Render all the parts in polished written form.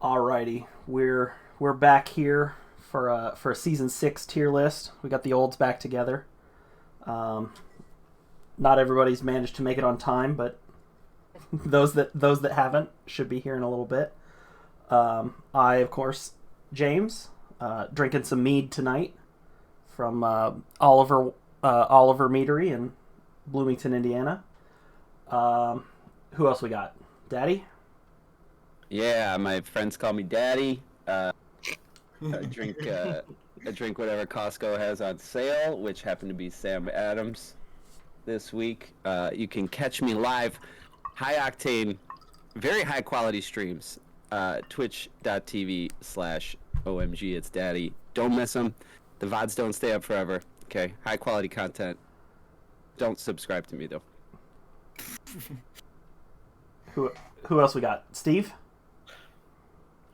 Alrighty, we're back here for a season 6 tier list. We got the olds back together. Not everybody's managed to make it on time, but those that haven't should be here in a little bit. I, of course, James, drinking some mead tonight from Oliver Meadery in Bloomington, Indiana. Who else we got? Daddy? Yeah, my friends call me Daddy. I drink whatever Costco has on sale, which happened to be Sam Adams this week. You can catch me live, high octane, very high quality streams. Twitch.tv/OMG. It's Daddy. Don't miss them. The VODs don't stay up forever. Okay, high quality content. Don't subscribe to me though. Who else we got? Steve?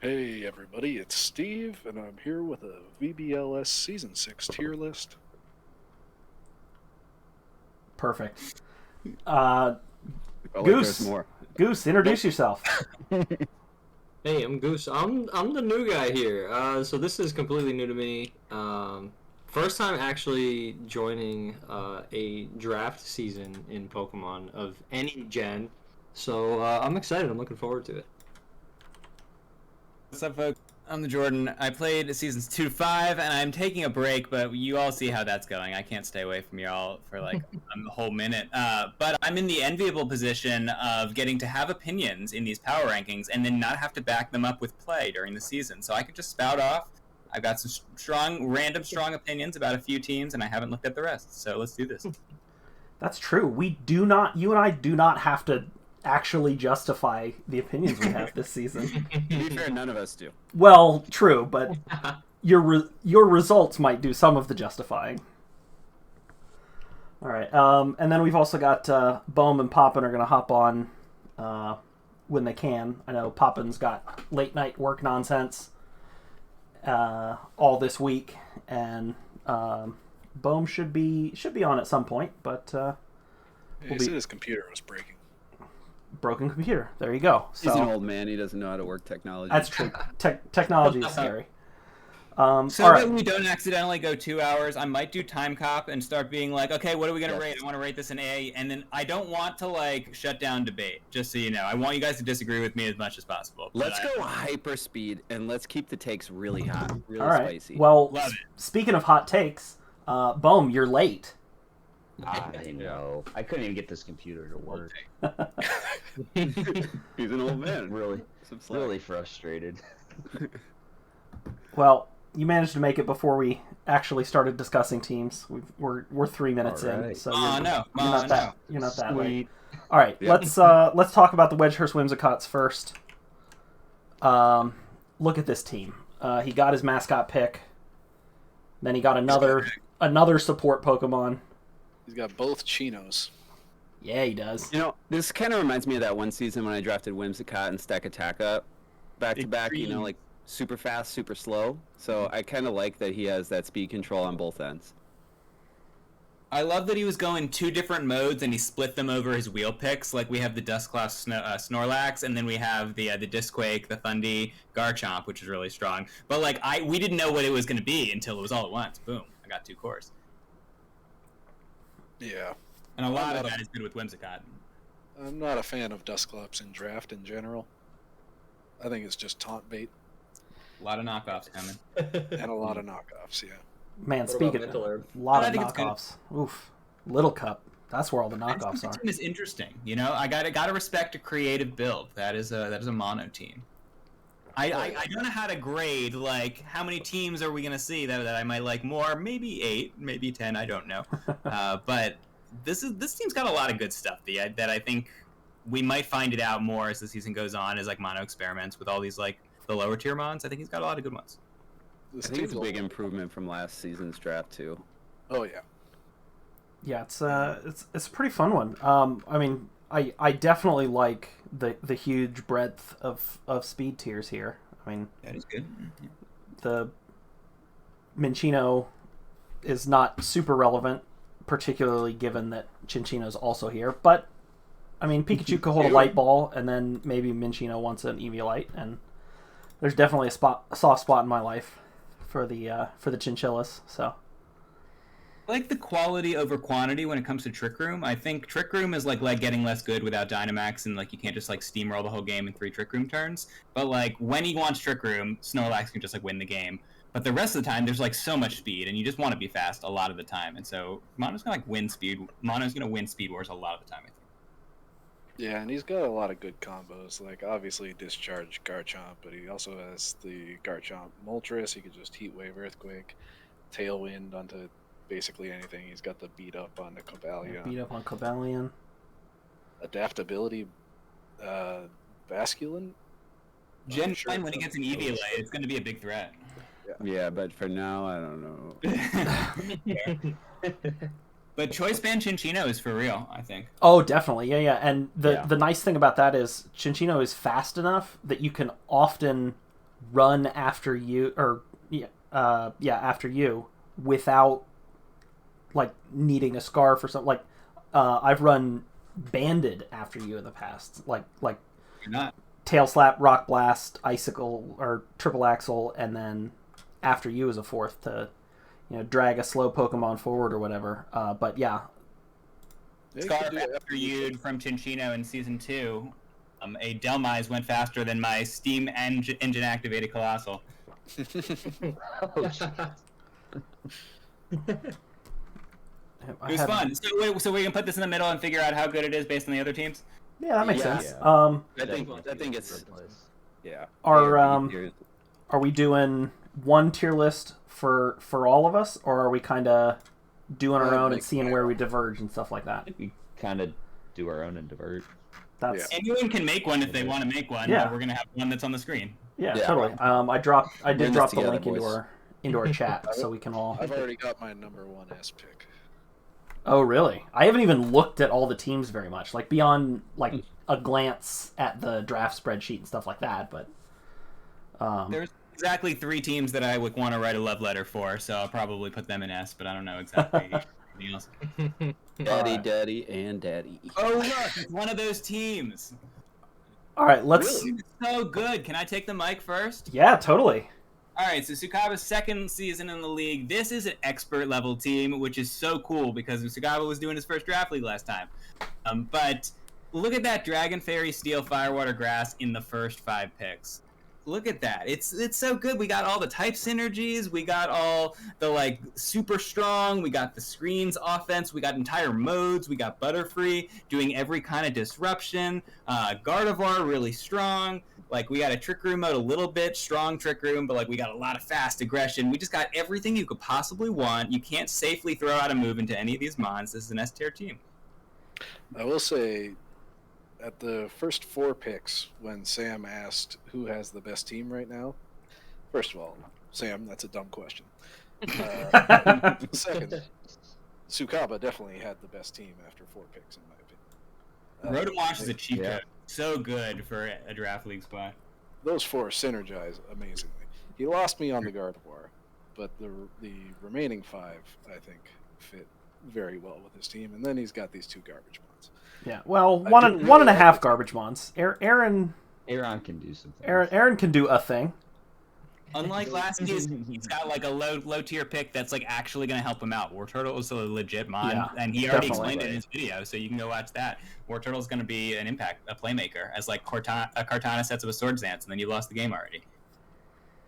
Hey everybody, it's Steve, and I'm here with a VBL-S Season 6 tier list. Perfect. Oh, Goose, there's more. Goose, introduce yourself. Hey, I'm Goose. I'm the new guy here. So this is completely new to me. First time actually joining a draft season in Pokemon of any gen. So I'm excited. I'm looking forward to it. What's up, folks? I'm the Jordan. I played seasons 2 to 5, and I'm taking a break, but you all see how that's going. I can't stay away from y'all for like a whole minute. But I'm in the enviable position of getting to have opinions in these power rankings and then not have to back them up with play during the season. So I can just spout off. I've got some random strong opinions about a few teams, and I haven't looked at the rest. So let's do this. That's true. You and I do not have to actually justify the opinions we have this season. To be fair, none of us do. Well, true, but your results might do some of the justifying. All right, and then we've also got BOhm and Poppin are going to hop on when they can. I know Poppin's got late night work nonsense all this week, and BOhm should be on at some point, but He said his computer was breaking. Broken computer. There you go. He's an old man. He doesn't know how to work technology. That's true. Technology is scary. So all that right. we don't accidentally go 2 hours, I might do Time Cop and start being like, okay, what are we going to rate? I want to rate this an A, and then I don't want to like shut down debate, just so you know. I want you guys to disagree with me as much as possible. Let's go hyper speed, and let's keep the takes really hot, really All right. spicy. Well, Love it. speaking of hot takes, BOhm, you're late. I know. I couldn't even get this computer to work. He's an old man. Really frustrated. Well, you managed to make it before we actually started discussing teams. We're 3 minutes in, right. so Oh, you're not that late. Sweet. All right, Yeah. let's talk about the Wedgehurst Whimsicotts first. Look at this team. He got his mascot pick. Then he got another support Pokemon. He's got both Chinos. Yeah, he does. You know, this kind of reminds me of that one season when I drafted Whimsicott and Stakataka back to back. You know, like super fast, super slow. So I kind of like that he has that speed control on both ends. I love that he was going 2 different modes and he split them over his wheel picks. Like we have the Dustclaw Snorlax, and then we have the Disquake, the Thundy, Garchomp, which is really strong. But like we didn't know what it was going to be until it was all at once. Boom! I got 2 cores. Yeah. And a lot of that is good with Whimsicott. I'm not a fan of Dusclops in draft in general. I think it's just taunt bait A lot of knockoffs coming. and a lot of knockoffs, yeah. Man, What speaking about Mental Herb? a lot I of think it's good. knockoffs. Oof, Little Cup. That's where all the knockoffs This are. team is interesting. You know, I gotta respect a creative build. That is a mono team. I don't know how to grade, like, how many teams are we going to see that I might like more? Maybe 8, maybe 10, I don't know. But this team's got a lot of good stuff that I think we might find it out more as the season goes on, as, like, mono experiments with all these, like, the lower tier mons. I think he's got a lot of good ones. I think it's a big improvement from last season's draft, too. Oh, yeah. Yeah, it's a pretty fun one. I mean, I definitely like the huge breadth of speed tiers here. I mean, That is good. the Minccino is not super relevant, particularly given that Chinchino's also here. But I mean, Pikachu could hold a light ball, and then maybe Minccino wants an Eviolite, and there's definitely a soft spot in my life for the chinchillas. So I like the quality over quantity when it comes to Trick Room. I think Trick Room is like getting less good without Dynamax, and like you can't just like steamroll the whole game in 3 Trick Room turns. But like when he wants Trick Room, Snorlax can just like win the game. But the rest of the time, there's like so much speed, and you just want to be fast a lot of the time. And so Mono's gonna like win speed. Mono's gonna win Speed Wars a lot of the time, I think. Yeah, and he's got a lot of good combos. Like obviously Discharge Garchomp, but he also has the Garchomp Moltres. He could just Heat Wave Earthquake, Tailwind onto basically anything. He's got the beat up on the Cobalion. Beat up on Cobalion. Adaptability, Basculin. Gen 9, when he gets an Eviolite, it's going to be a big threat. Yeah, but for now, I don't know. But Choice Band Chinchino is for real, I think. Oh, definitely. Yeah. And the nice thing about that is Chinchino is fast enough that you can often run after you, or after you without like needing a scarf or something. Like I've run Banded after you in the past, like You're not. Tail Slap, Rock Blast, Icicle, or Triple Axle, and then after you is a fourth to, drag a slow Pokemon forward or whatever. But yeah. Scarf after you from Chinchino in Season 2. A Delmise went faster than my Steam engine activated Colossal. It was fun. So we can put this in the middle and figure out how good it is based on the other teams? Yeah, that makes sense. I think it's Are we doing one tier list for all of us, or are we kind of doing our own and seeing where we diverge and stuff like that? We kind of do our own and divert. That's Anyone can make one if they want to make one. Yeah. But we're gonna have one that's on the screen. yeah, totally. I did drop the together, link boys. into our chat so we can all. I've already got my number 1 S pick. Oh, really? I haven't even looked at all the teams very much, like beyond like a glance at the draft spreadsheet and stuff like that. But There's exactly 3 teams that I would want to write a love letter for, so I'll probably put them in S, but I don't know exactly anything else. Daddy, Alright. Daddy, and Daddy. Oh look, it's one of those teams. all right, let's. Really? So good. Can I take the mic first? Yeah, totally. All right, so Sucaba's second season in the league. This is an expert level team, which is so cool because Sucaba was doing his first draft league last time. But look at that Dragon Fairy, Steel, Firewater, Grass in the first 5 picks. Look at that. It's so good. We got all the type synergies. We got all the like super strong. We got the screens offense. We got entire modes. We got Butterfree doing every kind of disruption. Gardevoir really strong. Like, we got a Trick Room mode a little bit, strong Trick Room, but, like, we got a lot of fast aggression. We just got everything you could possibly want. You can't safely throw out a move into any of these mons. This is an S-tier team. I will say, at the first 4 picks, when Sam asked who has the best team right now, first of all, Sam, that's a dumb question. Second, Sucaba definitely had the best team after 4 picks, in my opinion. Rotom Wash is a cheap code. So good for a draft league spot. Those 4 synergize amazingly. He lost me on the Gardevoir, but the remaining 5, I think, fit very well with his team. And then he's got these 2 garbage mons. Yeah, well, one and a half garbage mons. Aaron Aaron can do something. Aaron can do a thing. Unlike last season, he's got like a low tier pick that's like actually going to help him out. War Turtle is a legit mon, Yeah, and he already definitely. explained it in his video, so you can go watch that. War Turtle is going to be an impact, a playmaker, as like Kartana sets up a Swords Dance, and then you lost the game already.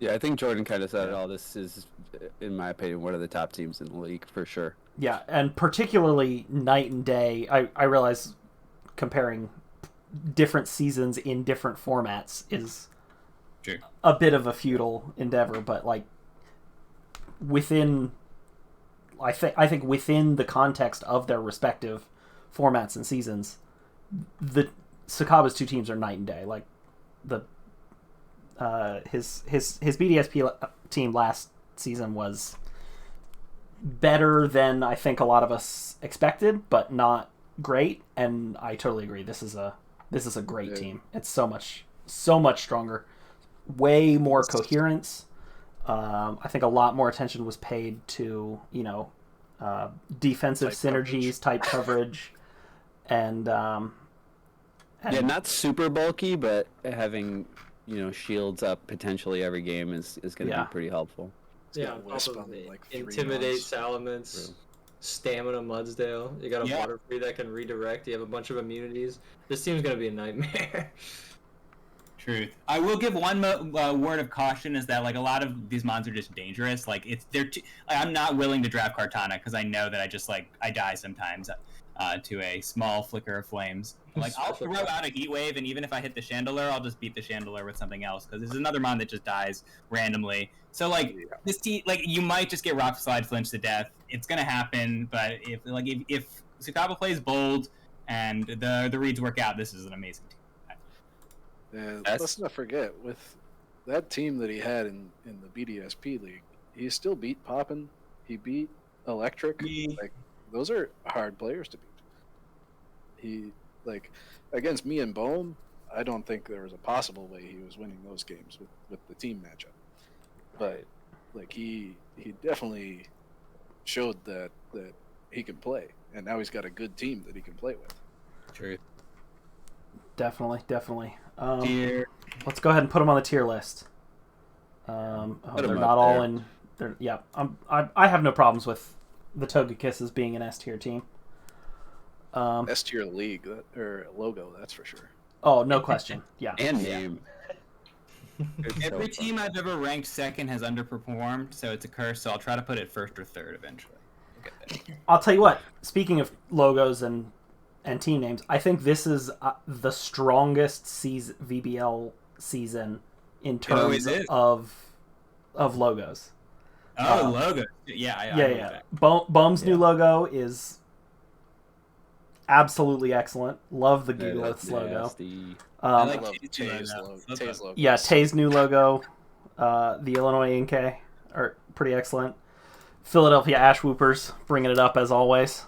Yeah, I think Jordan kind of said it all. This is, in my opinion, one of the top teams in the league for sure. Yeah, and particularly night and day. I realize comparing different seasons in different formats is True. a bit of a futile endeavor, but like I think within the context of their respective formats and seasons, the Sucaba's 2 teams are night and day. Like the his BDSP team last season was better than I think a lot of us expected, but not great. And I totally agree. This is a great team. It's so much stronger, way more coherence. I think a lot more attention was paid to defensive Type synergies, type coverage, and Yeah, not super bulky, but having shields up potentially every game is going to Yeah. be pretty helpful. He's Yeah, got on top Wisp of on, the like, 3 Intimidate months. Salamence, True. Stamina Mudsdale. You got a Yeah. Water Free that can redirect. You have a bunch of immunities. This team's gonna be a nightmare. Truth. I will give one word of caution is that like a lot of these mons are just dangerous. Like I'm not willing to draft Kartana because I know that I die sometimes to a small flicker of flames. Like I'll throw out a heat wave, and even if I hit the Chandelier, I'll just beat the Chandelier with something else because this is another mon that just dies randomly. So like this team, like you might just get Rock Slide Flinch to death. It's gonna happen, but if Sucaba plays bold and the reads work out, this is an amazing team. And Yes. let's not forget, with that team that he had in the BDSP league, he still beat Poppin. He beat Electric. Yeah. Like those are hard players to beat. He against me and BOhm, I don't think there was a possible way he was winning those games with the team matchup. But like he definitely showed that he can play, and now he's got a good team that he can play with. Truth. Definitely. Dear. Let's go ahead and put them on the tier list. Put 'em They're up not all there. in. I have no problems with the Togekisses being an S tier team. S tier league or logo, that's for sure. Oh, no question. Yeah. And name. Every team I've ever ranked second has underperformed, so it's a curse. So I'll try to put it first or third eventually. We'll get there. I'll tell you what. Speaking of logos and team names, I think this is the strongest VBL season in always terms is. of logos. Oh, logo. Yeah, I know Yeah. that. BOhm's new logo is absolutely excellent. Love the Yeah, Gigaliths logo. nasty. I like I love Tay's Tay's logo. Yeah, Tay's new logo, the Illinois Inkay are pretty excellent. Philadelphia Ash Wooperz bringing it up as always.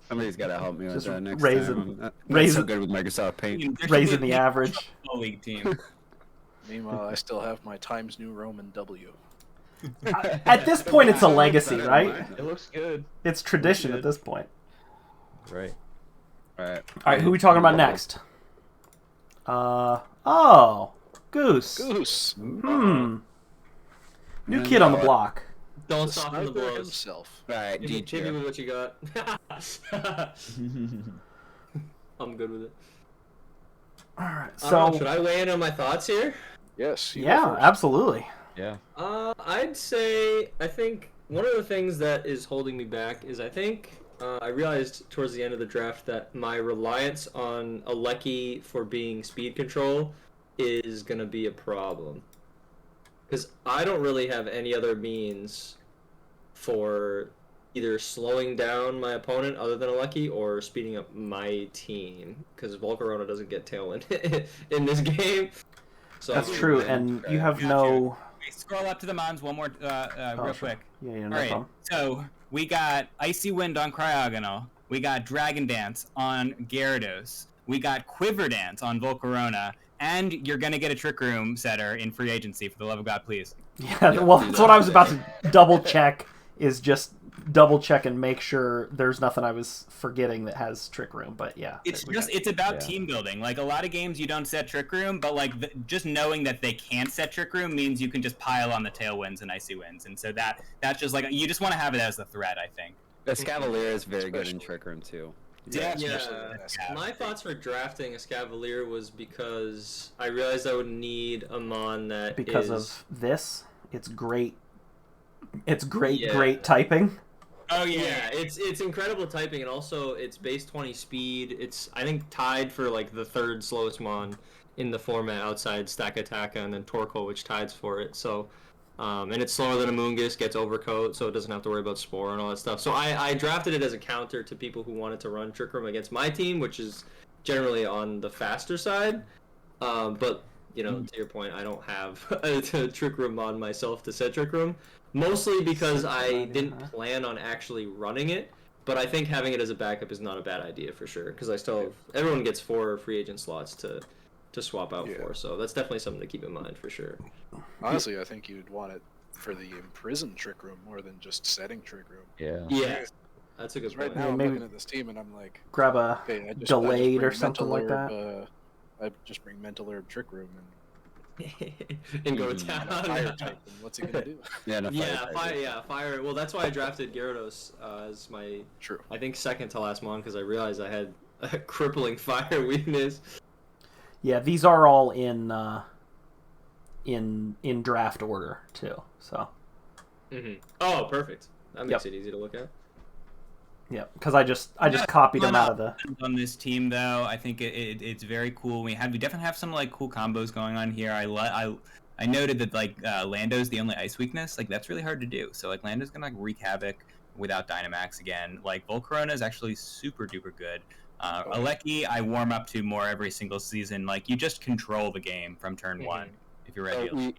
Somebody's got to help me with Just that next raising- time. I'm not raising- so good with Microsoft Paint. There should Raising be the a average. League team. Meanwhile, I still have my Times New Roman W. At this point, it's a legacy, right? It looks good. It's tradition at this point. Right. All right. All right, who are we talking about next? Goose. Goose, New kid on the block. Don't the soften the sniper blows. himself. All right, Hit G me tier. with what you got. I'm good with it. All right, I don't know, so should I weigh in on my thoughts here? Yes. you go yeah, first. absolutely. Yeah. I'd say I think one of the things that is holding me back is I think I realized towards the end of the draft that my reliance on Alecki for being speed control is gonna be a problem because I don't really have any other means for either slowing down my opponent other than Alecki or speeding up my team because Volcarona doesn't get Tailwind in this game. So That's true, and you have Gotcha. no. Wait, scroll up to the mons one more real sure. quick. Yeah, no All right, problem. so we got Icy Wind on Cryogonal. We got Dragon Dance on Gyarados. We got Quiver Dance on Volcarona. And you're going to get a Trick Room setter in free agency, for the love of God, please. Yeah, well, that's what I was about to double check. Is just double check and make sure there's nothing I was forgetting that has Trick Room. But yeah, It's about Yeah. team building. Like, a lot of games you don't set Trick Room, but like just knowing that they can't set Trick Room means you can just pile on the Tailwinds and Icy Winds. And so that's just like, you just want to have it as a threat, I think. The Scavalier is very good in Especially. Trick Room too. Yeah, especially in that yeah. My thoughts for drafting a Scavalier was because I realized I would need a mon that because is... of this, it's great. It's great, Yeah. great typing. Oh, Yeah, it's incredible typing, and also it's base 20 speed. It's, I think, tied for like the third slowest mon in the format outside Stack Attacka and then Torkoal, which ties for it. So, and it's slower than a Moongus, gets overcoat, so it doesn't have to worry about Spore and all that stuff. So I drafted it as a counter to people who wanted to run Trick Room against my team, which is generally on the faster side. But, you know, to your point, I don't have a Trick Room on myself to set Trick Room. Mostly because I didn't plan on actually running it, but I think having it as a backup is not a bad idea for sure. Because I still have, everyone gets 4 free agent slots to swap out Yeah. for, so that's definitely something to keep in mind for sure. Honestly, I think you'd want it for the imprisoned Trick Room more than just setting Trick Room. Yeah. Yeah, that's a good 'Cause right point. now I'm maybe- looking at this team and I'm like, Grab a okay, I just delayed bring or something Mental like that. Herb, I just bring Mental Herb Trick Room and and go Fire down. type. And what's he gonna do? Yeah, no, Fire. Well, that's why I drafted Gyarados as my, True. I think, second to last mon, because I realized I had a crippling fire weakness. Yeah, these are all in draft order too. So. Oh, perfect. That makes it easy to look at. Yeah, because I just copied them out of the. On this team though, I think it's very cool. We definitely have some like cool combos going on here. I noted that like Lando's the only ice weakness. Like that's really hard to do. So like Lando's gonna like wreak havoc without Dynamax again. Like Volcarona is actually super duper good. Alecki I warm up to more every single season. Like you just control the game from turn one if you're ready.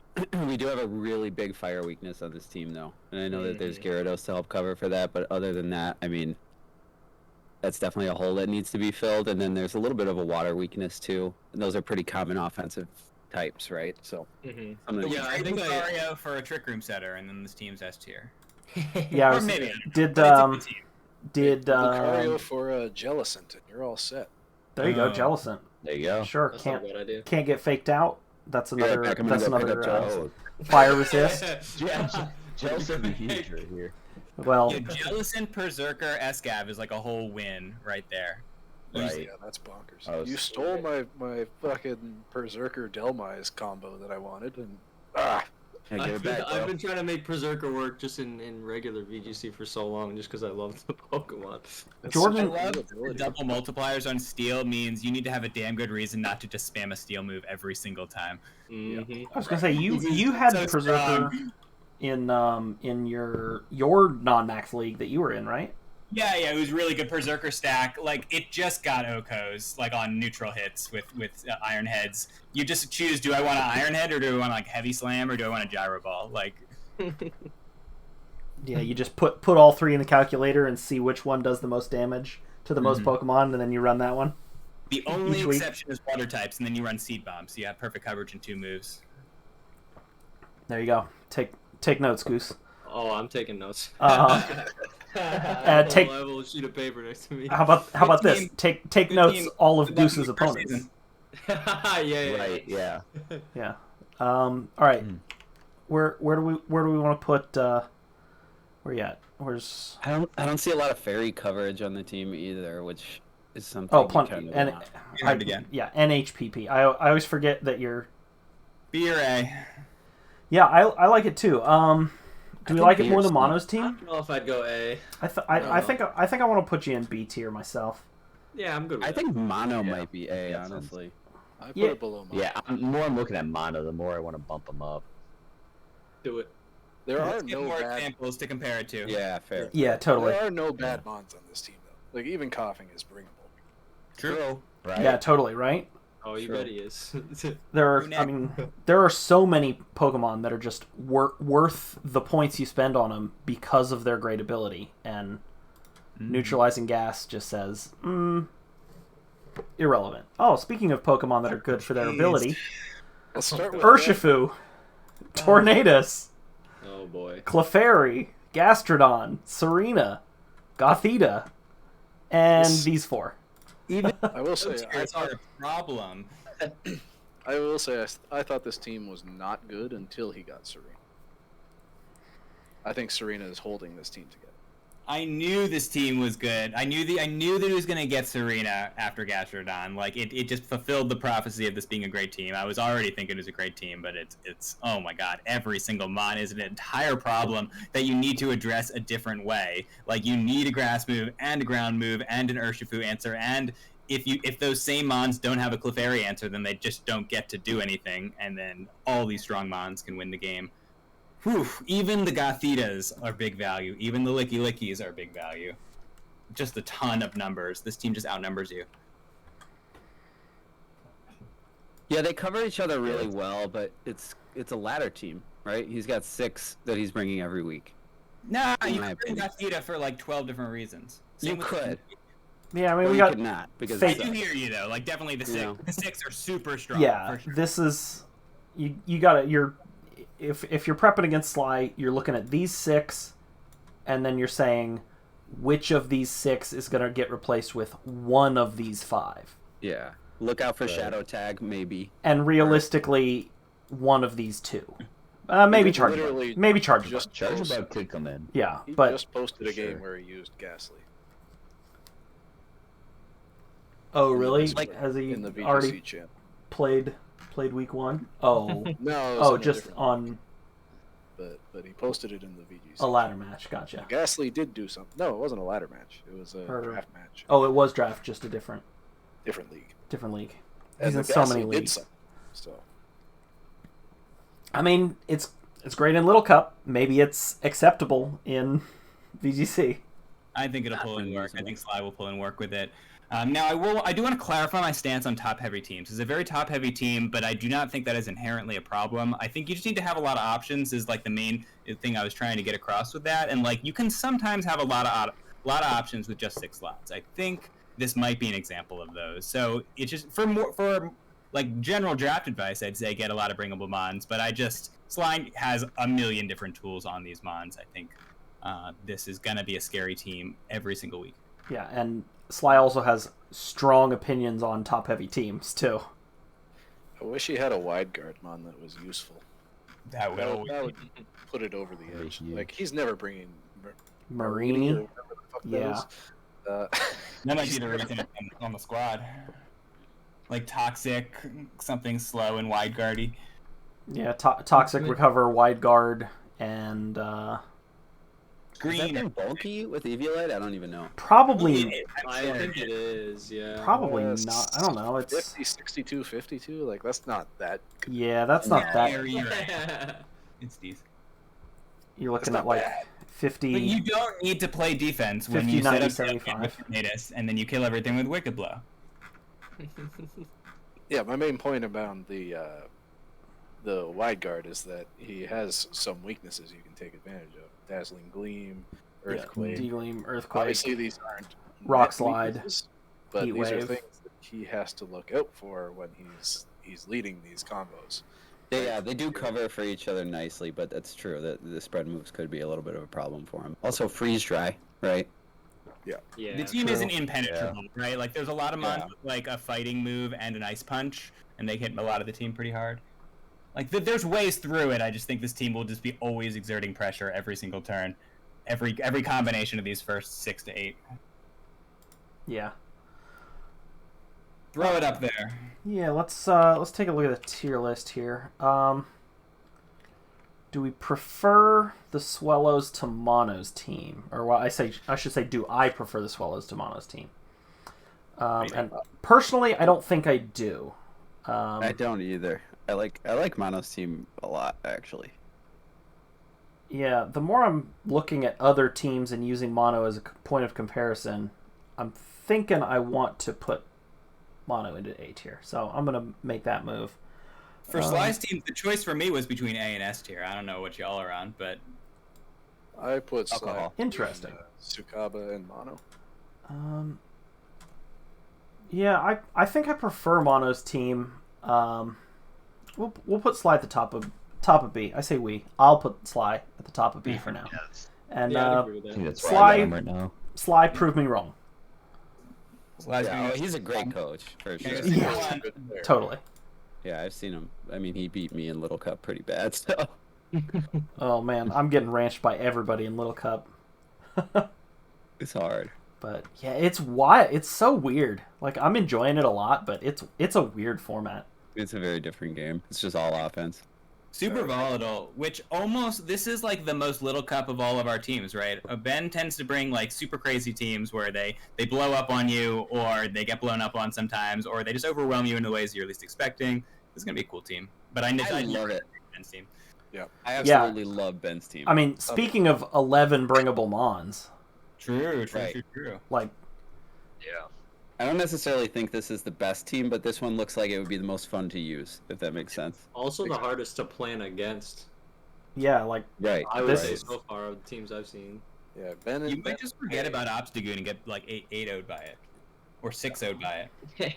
We do have a really big fire weakness on this team though, and I know that there's Gyarados to help cover for that. But other than that, I mean, that's definitely a hole that needs to be filled. And then there's a little bit of a water weakness too. And those are pretty common offensive types, right? So Yeah, I think Mario for a Trick Room setter, and then this team's S tier. Yeah, Or maybe did Lucario for a Jellicent, and you're all set. there you go, Jellicent. There you go. Sure, That's not a bad idea. can't get faked out. That's another. back, I'm gonna That's go pick another up Jellicent. fire resist. Yeah, Jel's a huge right here. Well, Yeah, Jellicent, Perrserker, Escav is like a whole win right there. Right. Yeah, that's bonkers. I was- You stole my fucking Perrserker Delmise combo that I wanted, and Yeah, give it back, I've bro. been trying to make Perrserker work just in regular VGC for so long, just because I love the Pokemon. that's Jordan- such a I love cool ability. double multipliers on steel means you need to have a damn good reason not to just spam a steel move every single time. Mm-hmm. I was gonna say you had So Berserker strong. in your non-max league that you were in, right? Yeah, it was really good Perrserker stack. Like it just got Okos like on neutral hits with Iron Heads. You just choose: do I want an Iron Head or do I want like Heavy Slam or do I want a Gyro Ball? Like Yeah, you just put all three in the calculator and see which one does the most damage to the most Pokemon, and then you run that one. the only Each week. exception is Water types, and then you run Seed Bomb, so you have perfect coverage in 2 moves. There you go. Take notes, Goose. Oh, I'm taking notes. Take- I have a little sheet of paper next to me. How about this? team. Take Good notes team. all of Good luck in Goose's the first opponents. season. yeah. Right, yeah. Yeah. All right. Where do we want to put? Where you at? Where's? I don't see a lot of fairy coverage on the team either, which is something. Oh, you kind of and want. Again. yeah, NHPP. I always forget that you're. B or A. Yeah, I like it too. Do we think like it more than Beer's Mono's I team? don't know if I'd go A. I think I want to put you in B tier myself. Yeah, I'm good with I that. think Mono Yeah. might be A, Yeah, sounds- honestly. I put Yeah. it below mine. Yeah, the more I'm looking at Mono, the more I want to bump him up. Do it. There are Let's get no more bad. examples to compare it to. Yeah, fair. Yeah, totally. There are no bad mons on this team though. Like even coughing is bringable. True. Right? Yeah, totally. Right. Oh, you Sure. bet he is. There are. Who I next? mean, there are so many Pokemon that are just worth the points you spend on them because of their great ability, and neutralizing gas just says irrelevant. Oh, speaking of Pokemon that are good for their ability, Let's start with Urshifu, Tornadus, Oh boy. Clefairy, Gastrodon, Serena, Gothita, and Yes. these 4. I will say That's our problem. I thought this team was not good until he got Serena. I think Serena is holding this team together. I knew this team was good. I knew that he was gonna get Serena after Gastrodon. Like it just fulfilled the prophecy of this being a great team. I was already thinking it was a great team, but it's oh my god, every single mon is an entire problem that you need to address a different way. Like you need a grass move and a ground move and an Urshifu answer, and if those same mons don't have a Clefairy answer, then they just don't get to do anything, and then all these strong mons can win the game. Whew, even the Gothitas are big value. Even the Licky Lickies are big value. Just a ton of numbers. This team just outnumbers you. Yeah, they cover each other really well, but it's a ladder team, right? He's got 6 that he's bringing every week. Nah, In you my could bring opinion. Gothita for like 12 different reasons. You Same with could. Yeah, I mean Or we you got. could not, because Fake- it I do sucks. hear you though. Like definitely the 6. Yeah. The 6 are super strong. Yeah, for sure. this is you gotta. If you're prepping against Sly, you're looking at these 6, and then you're saying which of these 6 is gonna get replaced with one of these 5. Yeah. Look out for Shadow Tag, maybe. And realistically, one of these two. Maybe He charge. literally Maybe charge. just Charge posted- Bug could come in. Yeah, He but just posted a Sure. game where he used Ghastly. oh really? Like, Has he in the VGC already channel. played week 1? Oh, No. It was oh, in a just different on league, but he posted it in the VGC. a ladder match. Gotcha. Ghastly did do something. No, it wasn't a ladder match. It was a Or- draft match. Oh, it was draft, just a different Different league. league. And He's in the so Ghastly many did leagues. something. So I mean, it's great in Little Cup. Maybe it's acceptable in VGC. I think it'll pull in work. I unusable. think Sly will pull in work with it. Now, I do want to clarify my stance on top-heavy teams. It's a very top-heavy team, but I do not think that is inherently a problem. I think you just need to have a lot of options. Is like the main thing I was trying to get across with that. And like you can sometimes have a lot of options with just 6 slots. I think this might be an example of those. So it's just for like general draft advice, I'd say get a lot of bringable mons. But Sly has a million different tools on these mons. I think this is gonna be a scary team every single week. Yeah, and Sly also has strong opinions on top-heavy teams too. I wish he had a wide guard mon that was useful. That That will. would, that would put it over the Very edge. huge. Like he's never bringing Marini. or whatever the fuck that Yeah. is. That might be the reason it's on the squad. Like toxic, something slow and wide guardy. Yeah, toxic recover, wide guard, and Is that Green. thing bulky with Eviolite? I don't even know. probably I think it is. Yeah. probably Yes. not. I don't know. It's 50, 62, 52. Like that's not that. yeah, that's not that. You're right. It's decent. You're looking It's at not like bad. 50. But you don't need to play defense when 50, you 90, set up 75. Natus, and then you kill everything with Wicked Blow. Yeah, my main point about the wide guard is that he has some weaknesses you can take advantage of. Dazzling Gleam, Earthquake. D-Gleam, Earthquake. Obviously, these aren't Rock net Slide, weaknesses, but Heat these are Wave. things that he has to look out for when he's leading these combos. Yeah, they do cover for each other nicely, but that's true. That the spread moves could be a little bit of a problem for him. Also, freeze dry, right? Yeah. The team true. isn't impenetrable, right? Like there's a lot of mons Yeah. with like a fighting move and an ice punch, and they hit a lot of the team pretty hard. Like there's ways through it. I just think this team will just be always exerting pressure every single turn, every combination of these first 6 to 8. Yeah. Throw it up there. Yeah, let's take a look at the tier list here. Do we prefer the Swellows to Mono's team? Or well, I should say, do I prefer the Swellows to Mono's team? And personally, I don't think I do. I don't either. I like Mono's team a lot, actually. Yeah, the more I'm looking at other teams and using Mono as a point of comparison, I'm thinking I want to put Mono into A tier. So I'm going to make that move. For Sly's team, the choice for me was between A and S tier. I don't know what y'all are on, but I put Alcohol. Slide Interesting. between, Sucaba and Mono. Yeah, I think I prefer Mono's team. We'll put Sly at the top of B. I say we. I'll put Sly at the top of B for now. And Yeah, I'd agree with I that. think that's Sly- where I got him right now. Sly proved me wrong. Sly's Yeah, gonna oh, he's a great coach, for Yeah, sure. Yeah. Good player. Totally. Yeah, I've seen him. I mean, he beat me in Little Cup pretty bad, so... Oh man, I'm getting ranched by everybody in Little Cup. It's hard. But yeah, it's wild. It's so weird. Like I'm enjoying it a lot, but it's a weird format. It's a very different game. It's just all offense. super volatile, which almost this is like the most Little Cup of all of our teams, right? Ben tends to bring like super crazy teams where they blow up on you, or they get blown up on sometimes, or they just overwhelm you in the ways you're least expecting. This is gonna be a cool team. But I love it. Ben's team. I absolutely love Ben's team. I mean, speaking of 11 bringable Mons, True. Right. like Yeah. I don't necessarily think this is the best team, but this one looks like it would be the most fun to use, if that makes sense. Also the hardest to plan against. yeah, like Right. I would This say is- so far of the teams I've seen. Yeah, Ben and You might just forget about Obstagoon and get like 8-0'd by it, or 6-0'd by it.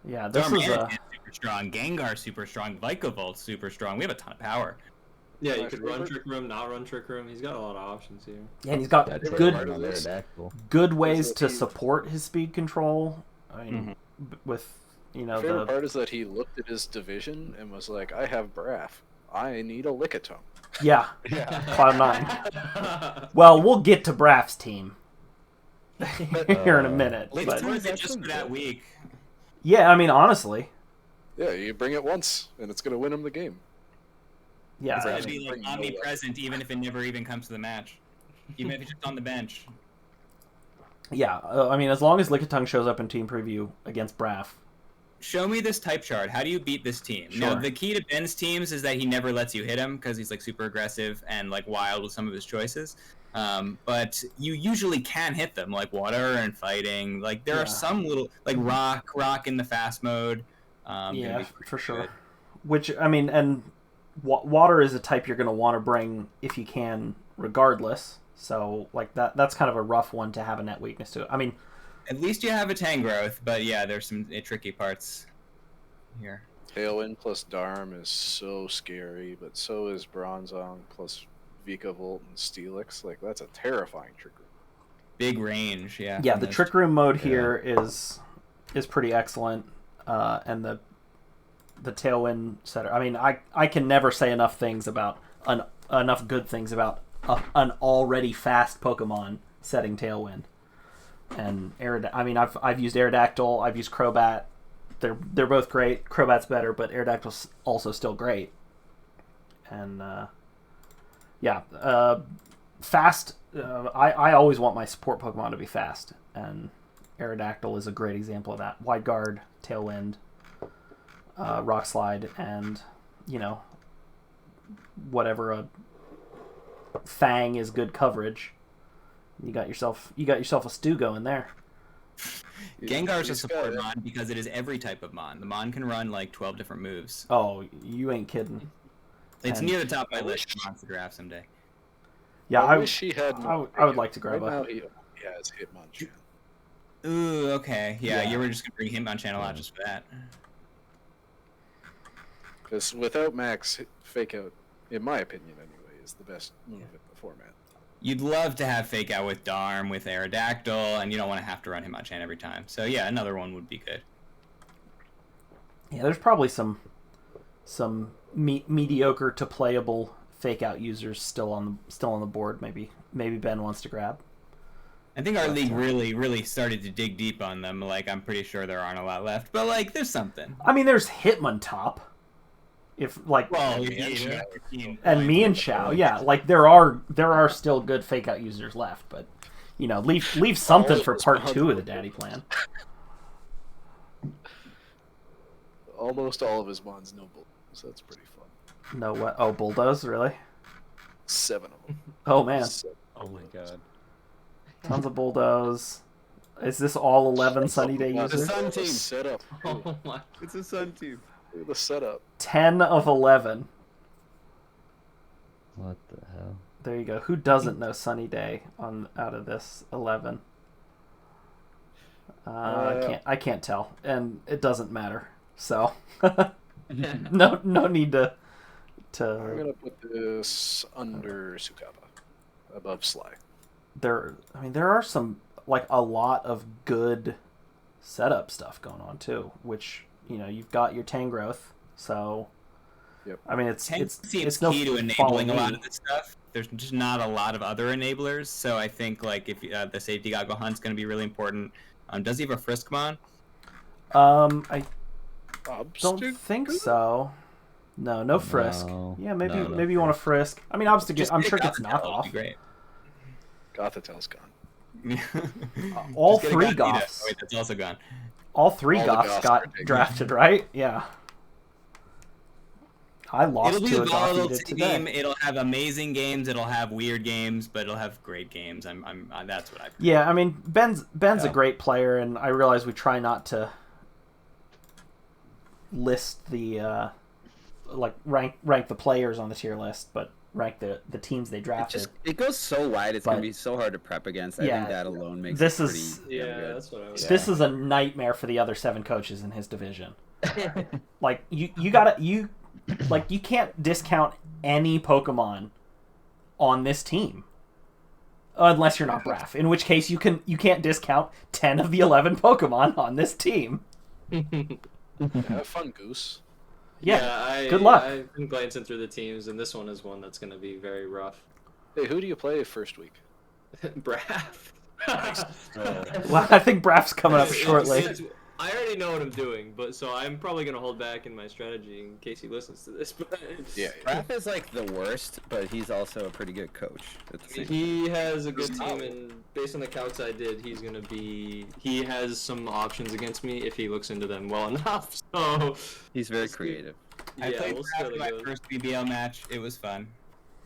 yeah, this is Darmanitan super strong, Gengar super strong, Vikavolt super strong. We have a ton of power. Yeah, you My could run favorite- Trick Room, not run Trick Room. He's got a lot of options here. yeah, and he's got That's good hard on Aerodactyl. good ways to he- support his speed control. I mean, Mm-hmm. with you The know, favorite part is that he looked at his division and was like, I have BBRAFF. I need a Lickitung. yeah, Yeah. Cloud9. Well, we'll get to BBRAFF's team here in a minute. It's But worth it just for that week. yeah, I mean, honestly, Yeah, you bring it once, and it's going to win him the game. yeah, It's Right. gonna be like omnipresent, even if it never even comes to the match. Even if it's just on the bench. yeah. I mean, as long as Lickitung shows up in team preview against BBRAFF, Show me this type chart. How do you beat this team? Sure. Now, the key to Ben's teams is that he never lets you hit him because he's like super aggressive and like wild with some of his choices. But you usually can hit them, like water and fighting. Like there Yeah. are some little like rock in the fast mode. yeah, for sure. Which I mean, and water is a type you're going to want to bring if you can, regardless. So like that's kind of a rough one to have a net weakness to. I mean, At least you have a Tangrowth, but yeah, there's some tricky parts here. Tailwind plus Darm is so scary, but so is Bronzong plus Vikavolt and Steelix. Like, that's a terrifying trick room. Big range, yeah. yeah, from the those trick room mode here is pretty excellent, and the Tailwind setter. I mean, I can never say enough things about enough good things about an already fast Pokemon setting Tailwind. And I mean, I've used Aerodactyl, I've used Crobat. They're both great. Crobat's better, but Aerodactyl's also still great. And fast. I always want my support Pokemon to be fast, and Aerodactyl is a great example of that. Wide Guard, Tailwind, Rock Slide, and whatever a Fang is good coverage. You got yourself a stew going there. Gengar's a He's support got- mon because it is every type of mon. The mon can run like 12 different moves. Oh, you ain't kidding. It's And- near the top of my I list wish- of mons to draft someday. Yeah, I wish he had more. I would like to grab right a. now he has Hitmonchan. Ooh, okay. Yeah, Yeah. you were just going to bring him on channel out just for that. Because without Max, Fake Out, in my opinion anyway, is the best move in the format. You'd love to have Fake Out with Darm, with Aerodactyl, and you don't want to have to run him on Chan every time. So yeah, another one would be good. Yeah, there's probably some mediocre to playable Fake Out users still on the board. Maybe Ben wants to grab. I think our league really started to dig deep on them. Like, I'm pretty sure there aren't a lot left, but like, there's something. I mean, there's Hitmontop. If like Well, and me and Xiao, yeah, like there are still good Fake Out users left, but leave something for part 2 of the Daddy Plan. Almost all of his mons no bull, so that's pretty fun. No what? Oh, Bulldoze, really? 7 of them. Oh man, Oh my god. tons of Bulldoze. Is this all 11 Sunny Day Look at users? The Sun the team. setup. Oh my. It's a Sun team. Look at the setup. 10 of 11. What the hell? There you go. Who doesn't know Sunny Day out of this 11? I can't tell, and it doesn't matter. So no need to. I'm gonna put this under Sucaba, above Sly. There are some like a lot of good setup stuff going on too, which you've got your Tangrowth, so Yep. I mean it's seems no key to follow enabling a lot me. of this stuff. There's just not a lot of other enablers, so I think like if the safety goggle hunt's going to be really important. Does he have a Friskmon? I don't Obstacle? think so. No Frisk. No. Yeah, maybe No maybe you want to Frisk. I mean, obviously, Just I'm get sure a it's Gothitelle, knockoff. would be great. Gothitel's gone. All Just get a three Gothita. Goths. Oh, wait, that's also gone. All three All the Goths Goths got are taken. drafted, right? Yeah. I lost It'll be to a a volatile Gothita team. today. It'll have amazing games. It'll have weird games, but it'll have great games. That's what I. Yeah, I mean Ben's a Yeah. great player, and I realize we try not to list the rank the players on the tier list, but rank the teams they drafted. It goes so wide. It's But- gonna be so hard to prep against. I Yeah, think that alone makes this it is- pretty Yeah, damn good. that's what I was. This is a nightmare for the other 7 coaches in his division. Like you can't discount any Pokemon on this team. Unless you're not BBRAFF, in which case you can't discount 10 of the 11 Pokemon on this team. Have fun, Goose. Yeah, good luck. I've been glancing through the teams, and this one is one that's going to be very rough. Hey, who do you play first week? BBRAFF. Well, I think BRAFF's coming up shortly. I already know what I'm doing, but so I'm probably gonna hold back in my strategy in case he listens to this. But Yeah. BBRAFF is like the worst, but he's also a pretty good coach. he has a good team, and based on the calcs I did, he's gonna be. He has some options against me if he looks into them well enough. So He's very creative. I played we'll see BRAFF how in that my goes. first BBL match. It was fun.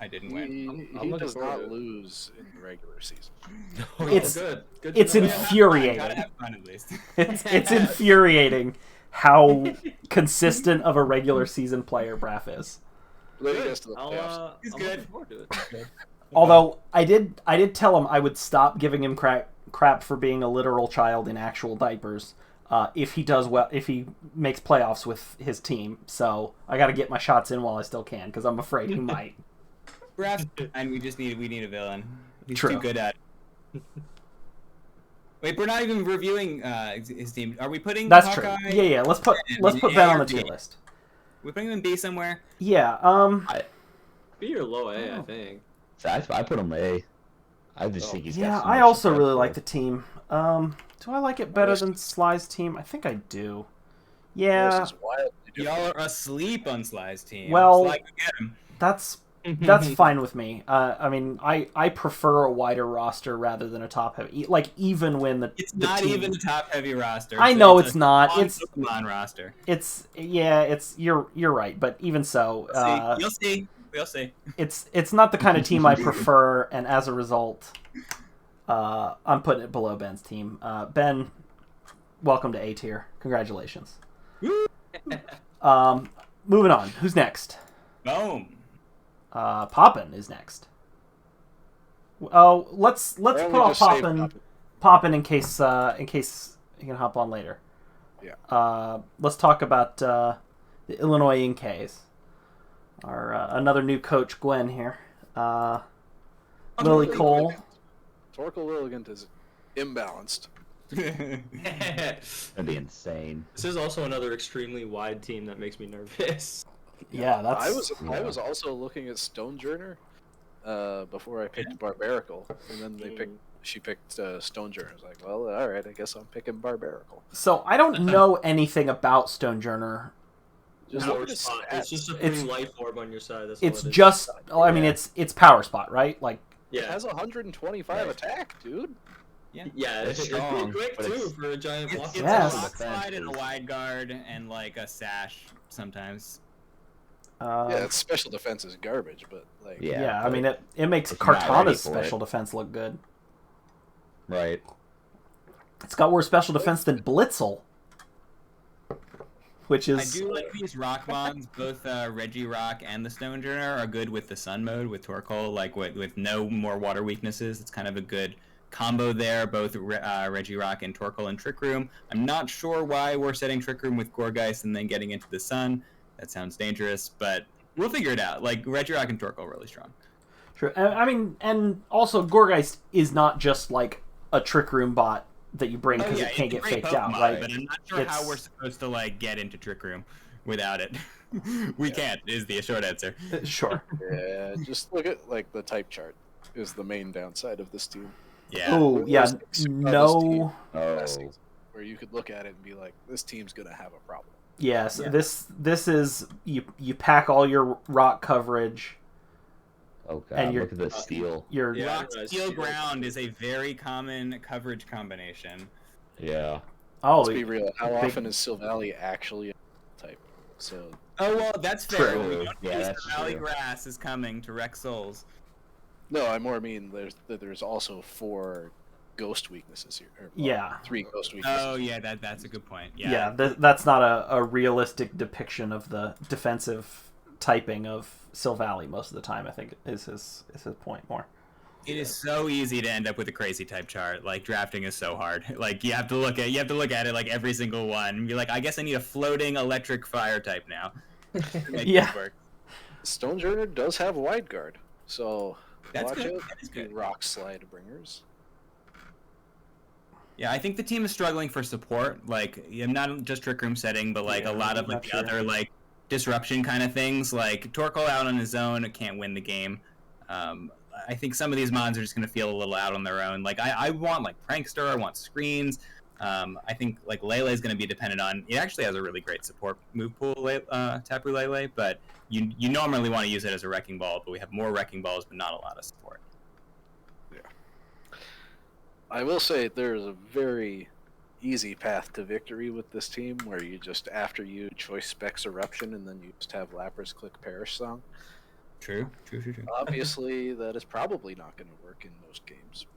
I didn't win. He looking does forward to not it. lose in the regular season. It's good. Good it's to know. infuriating. Gotta have fun at least. It's infuriating how consistent of a regular season player BRAFF is. Let you guys to the I'll, playoffs. He's I'm good. looking forward to it. Although I did tell him I would stop giving him crap for being a literal child in actual diapers if he does well, if he makes playoffs with his team. So I got to get my shots in while I still can because I'm afraid he might. BRAFF, and we need a villain. He's True. too good at it. Wait, we're not even reviewing his team. Are we putting That's true. Hawkeye? Yeah. Let's put Yeah, Ben on the you're tier B. list. We're putting him in B somewhere. Yeah. Be your low A, I think. So I put him A. I just think he's got Yeah. so I much also depth really there. like the team. Do I like it better than Sly's team? I think I do. Yeah. This is wildly different. Y'all are asleep on Sly's team. Well- Sly, go get him. That's fine with me. I mean, I prefer a wider roster rather than a top heavy. Like even when the It's the not team, even a top heavy roster. I know it's it's not. a It's Pokemon roster. it's you're right. But even so, You'll see. We'll see. it's not the kind of team I prefer, and as a result, I'm putting it below Ben's team. Ben, welcome to A tier. Congratulations. Moving on. Who's next? BOhm. Poppin is next. Oh, let's Why put don't we off just save Poppin. Poppin in case he can hop on later. Yeah. Let's talk about the Illinois Inkays. Our another new coach, Gwen here. Lily Cole. Torkoal Lilligant is imbalanced. That'd be insane. This is also another extremely wide team that makes me nervous. Yeah, that's. I was also looking at Stonejourner before I picked Barbaracle, and then she picked Stonejourner. I was like, well, all right, I guess I'm picking Barbaracle. So I don't know anything about Stonejourner. Just Power look at his spot. stats. It's just a It's- free life orb on your side. That's It's all it is. just. I mean, it's power spot, right? Like. It Yeah. has 125 attack, dude. Yeah, It's it's strong, pretty quick but too it's- for a giant block. It's Yes. a rock slide and a wide guard and like a sash sometimes. Yeah, its special defense is garbage, but like, Yeah, I but mean, it makes if you're not ready Kartana's for it. special defense look good. Right. It's got worse special defense than Blitzel. Which I is. do like these rock mons. Both Regirock and the Stonejourner are good with the Sun mode with Torkoal, like with no more water weaknesses. It's kind of a good combo there. Both Regirock and Torkoal and Trick Room. I'm not sure why we're setting Trick Room with Gourgeist and then getting into the Sun. That sounds dangerous, but we'll figure it out. Like Regirock and Torkoal really strong. True. I mean, and also Gourgeist is not just like a Trick Room bot that you bring because it can't it's a get great faked out, Pokemon, right? But I'm not sure how It's- we're supposed to like get into Trick Room without it. We can't. Is the short answer. Sure. yeah, just look at like the type chart is the main downside of this team. Yeah. Oh yeah, There's this team no. Oh. last season where you could look at it and be like, this team's gonna have a problem. Yes, Yeah. this is you pack all your rock coverage. Oh god, And look at the steel. Your Yeah. Rock Steel Ground is a very common coverage combination. Yeah. oh Let's be real. How big- often is Silvally actually a type? So Oh well, that's fair. True. We don't Yeah, know that's Valley true. Grass is coming to wreck souls. no, I more mean there's also 4 ghost weaknesses here. Or, well, Yeah. 3 ghost weaknesses. Oh yeah, that's a good point. yeah, that's not a realistic depiction of the defensive typing of Silvally most of the time. I think is his point more. It is so easy to end up with a crazy type chart. Like drafting is so hard. Like you have to look at it like every single one and be like, I guess I need a floating electric fire type now. to make Yeah. this work. Stonejourner does have wide guard, so That's watch good. out, That is you good. rock slide bringers. Yeah, I think the team is struggling for support. Like, not just Trick Room setting, but like a lot of like the other like disruption kind of things. Like Torkoal out on his own can't win the game. I think some of these mods are just going to feel a little out on their own. Like I want like Prankster, I want screens. I think like Lele is going to be dependent on. It actually has a really great support move pool, Tapu Lele, but you normally want to use it as a wrecking ball. But we have more wrecking balls, but not a lot of support. I will say there's a very easy path to victory with this team where you just, after you choice specs Eruption and then you just have Lapras click Perish Song. True. Obviously, that is probably not going to work in most games.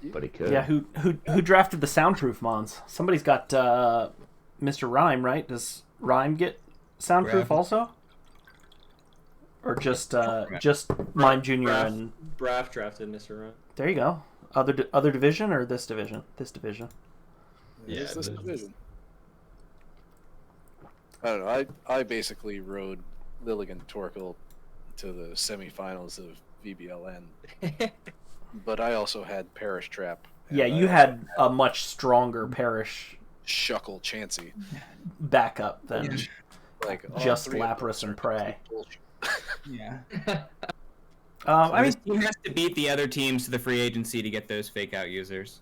But he could. Yeah, who drafted the soundproof mons? Somebody's got Mr. Rhyme, right? Does Rhyme get soundproof also? Or just Mime Jr. and BBRAFF drafted Mr. Rhyme. There you go. Other division or this division? This division. Yeah, this division. I don't know. I basically rode Lilligant Torkoal to the semifinals of VBL-N, but I also had Perish Trap. Yeah, you had a much stronger Perish Shuckle Chansey backup than like just Lapras and Prey. Yeah. I mean, this team has to beat the other teams to the free agency to get those fake out users.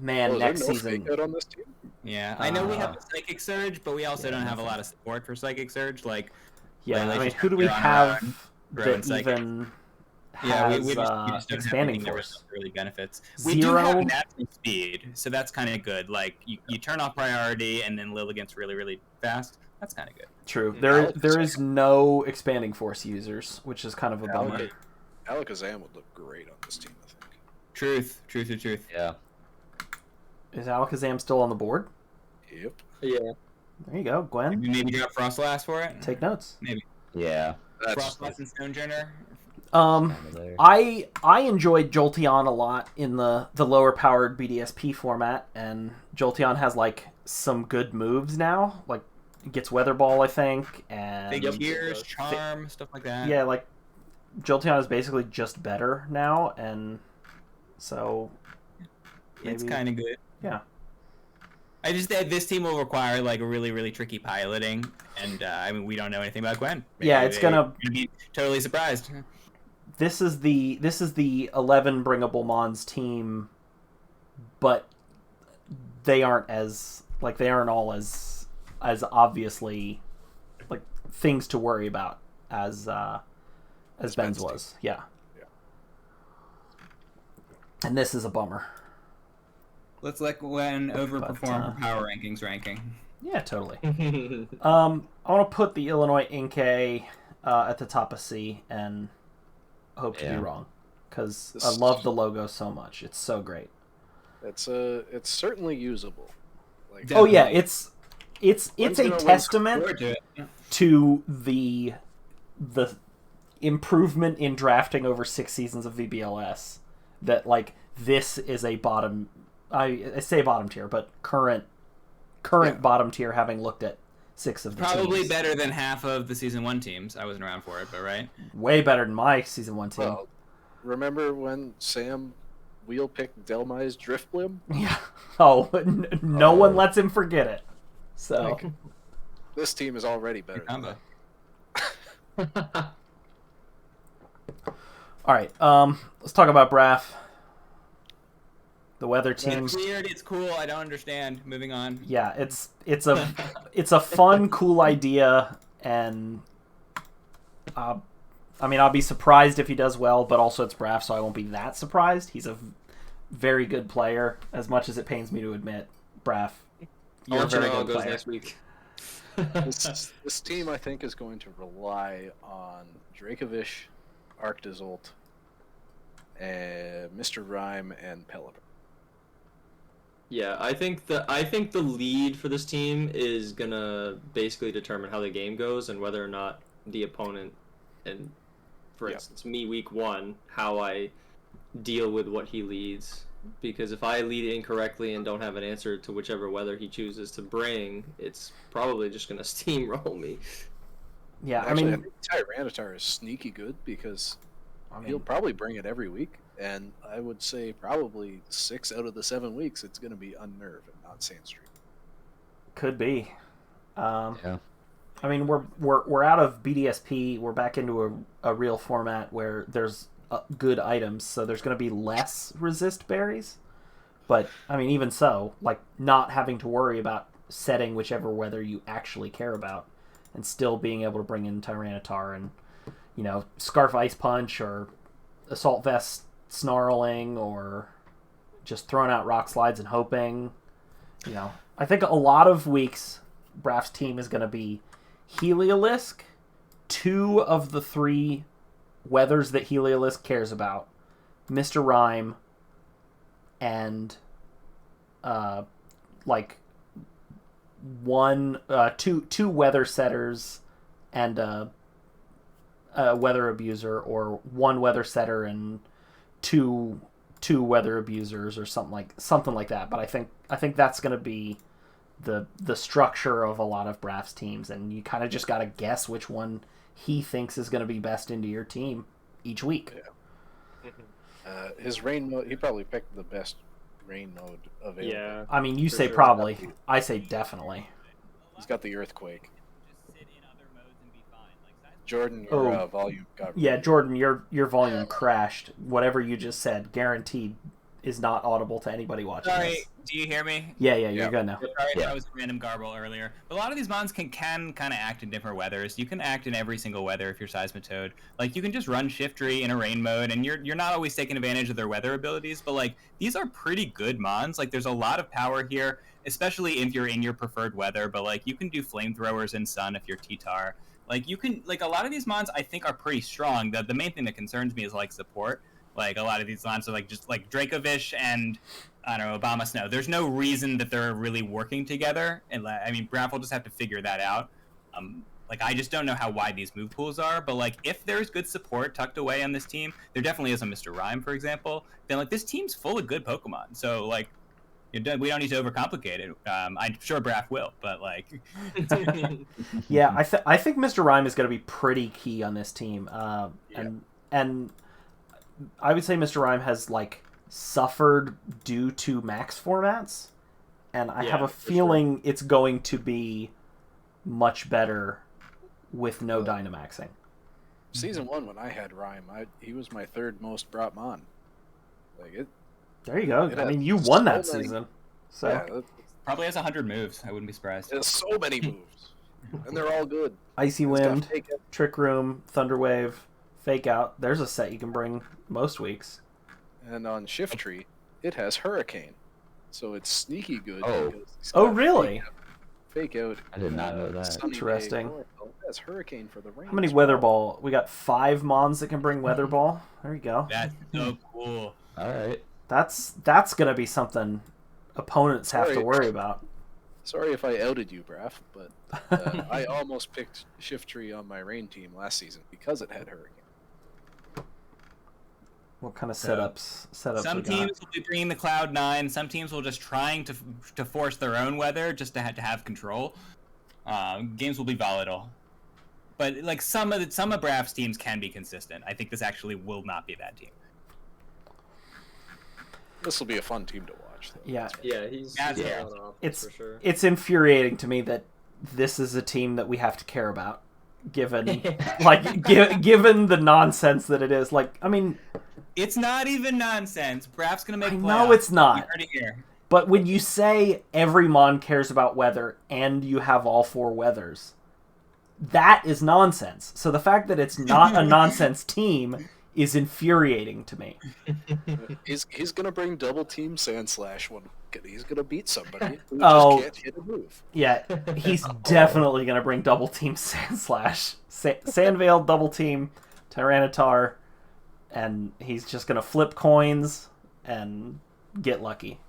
Man, next season. Fake out on this team? Yeah, I know we have the Psychic Surge, but we also don't have a lot of support for Psychic Surge. Like, yeah, I mean, who do we have that Psychic. even Yeah, has we just don't expanding have anything force? that really benefits. Zero? We do have natural speed, so that's kind of good. Like, you turn off priority, and then Lilligant's really, really fast. That's kind of good. True. There is no expanding force users, which is kind of a bummer. Alakazam would look great on this team, I think. Truth. Yeah. Is Alakazam still on the board? Yep. Yeah. There you go, Gwen. Maybe drop Frostlass for it? Take notes. Maybe. Yeah. Frostlass and Stonejourner? I enjoyed Jolteon a lot in the lower powered BDSP format, and Jolteon has like some good moves now. Like it gets Weather Ball, I think, and Big Gears, Charm, stuff like that. yeah, like Jolteon is basically just better now, and so It's kind of good. Yeah. I just think this team will require like really, really tricky piloting, and I mean we don't know anything about Gwen. Yeah, it's gonna be totally surprised. This is the 11 bringable Mons team, but they aren't all as obviously like things to worry about as Ben's was. Yeah. And this is a bummer. Let's let Gwen overperform her power rankings ranking. Yeah, totally. I want to put the Illinois Inkay at the top of C and hope to be wrong, because I love the logo so much. It's so great. It's certainly usable. Like, oh yeah, it's a testament to the improvement in drafting over 6 seasons of VBL-S that like this is a bottom. I say bottom tier, but current bottom tier, having looked at 6 of the probably teams. better than half of the season 1 teams. I wasn't around for it, but right. Way better than my season 1 team. Well, remember when Sam wheel picked Delmai's Driftblim? Yeah. Oh, no one lets him forget it. So this team is already better. Combo. All right. Let's talk about BBRAFF. The weather team. It's weird. It's cool. I don't understand. Moving on. Yeah, it's a fun, cool idea, and I mean, I'll be surprised if he does well, but also it's BBRAFF, so I won't be that surprised. He's a very good player, as much as it pains me to admit. BBRAFF, you're a very good player. Next week. This team, I think, is going to rely on Dracovish, Arctozolt, and Mr. Rhyme, and Pelipper. Yeah, I think the lead for this team is gonna basically determine how the game goes and whether or not the opponent, and for instance me week 1, how I deal with what he leads. Because if I lead incorrectly and don't have an answer to whichever weather he chooses to bring, it's probably just gonna steamroll me. Yeah, Actually, I mean, I think Tyranitar is sneaky good because he'll probably bring it every week. And I would say probably 6 out of the 7 weeks it's going to be Unnerve and not Sandstream. Could be. Yeah. I mean, we're out of BDSP. We're back into a real format where there's good items, so there's going to be less resist berries. But I mean, even so, like not having to worry about setting whichever weather you actually care about, and still being able to bring in Tyranitar and Scarf Ice Punch or Assault Vest Snarling or just throwing out Rock Slides and hoping. I think a lot of weeks BRAFF's team is going to be Heliolisk, 2 of the 3 weathers that Heliolisk cares about, Mr. Rhyme, and two weather setters and a weather abuser, or 1 weather setter and two weather abusers, or something like that. But I think that's going to be the structure of a lot of BRAFF's teams, and you kind of just got to guess which one he thinks is going to be best into your team each week. Yeah. His rain mode, he probably picked the best rain mode available. Yeah. I mean, you For say sure. probably. I say definitely. He's got the Earthquake. Jordan, your volume got Yeah, really- Jordan, your volume crashed. Whatever you just said, guaranteed, is not audible to anybody watching Sorry, this. do you hear me? Yeah, you're Yeah. good now. Sorry, Yeah. that was a random garble earlier. But a lot of these mons can kind of act in different weathers. You can act in every single weather if you're Seismitoad. Like, you can just run Shiftry in a rain mode, and you're not always taking advantage of their weather abilities, but, like, these are pretty good mons. Like, there's a lot of power here, especially if you're in your preferred weather, but, like, you can do Flamethrowers in Sun if you're T-Tar. Like, you can, like, a lot of these mons I think are pretty strong. The main thing that concerns me is, like, support. Like, a lot of these mons are, like, just, like, Dracovish and, I don't know, Obama Snow. There's no reason that they're really working together. And, I mean, BRAFF will just have to figure that out. Like, I just don't know how wide these move pools are. But, like, if there's good support tucked away on this team, there definitely is a Mr. Rhyme, for example, then, like, this team's full of good Pokemon. So, like, we don't need to overcomplicate it. I'm sure BRAFF will, but, like... Yeah, I think Mr. Rhyme is going to be pretty key on this team. And I would say Mr. Rhyme has, like, suffered due to max formats, and I have a feeling it's going to be much better with no Dynamaxing. Season 1, when I had Rhyme, he was my 3rd most brought mon. Like, it. There you go. It I has mean, you so won that many- season. So Yeah, Probably has 100 moves. I wouldn't be surprised. there's so many moves, and they're all good. Icy It's got Wind, Fake Out. Trick Room, Thunderwave, Fake Out. There's a set you can bring most weeks. And on Shiftry, it has Hurricane, so it's sneaky good. Oh. because it's Oh, got really? Fake Out. I did not know that. Sunny Day Interesting. Oracle. That's Hurricane for the rain. How many as Weather well. Ball? We got 5 Mons that can bring Weather Ball. There you go. That's so cool. All right. That's gonna be something opponents have to Sorry. worry about. Sorry if I outed you, BRAFF, but I almost picked Shiftry on my rain team last season because it had Hurricane. What kind of So, setups Some we got? teams will be bringing the Cloud9. Some teams will just trying to force their own weather just to have control. Games will be volatile, but like some of BRAFF's teams can be consistent. I think this actually will not be a bad team. This will be a fun team to watch, though. Yeah, Yeah, he's Yeah. going off, It's- for sure. it's infuriating to me that this is a team that we have to care about, given given the nonsense that it is. Like, I mean, It's not even nonsense. BRAFF's gonna make. I playoffs. know it's not. You heard it here. But when you say every Mon cares about weather and you have all 4 weathers, that is nonsense. So the fact that it's not a nonsense team is infuriating to me. He's gonna bring double team Sandslash one. He's gonna beat somebody who Oh. just can't hit a move. Yeah, he's definitely going to bring double team Sandslash. Sandvale double team Tyranitar, and he's just going to flip coins and get lucky.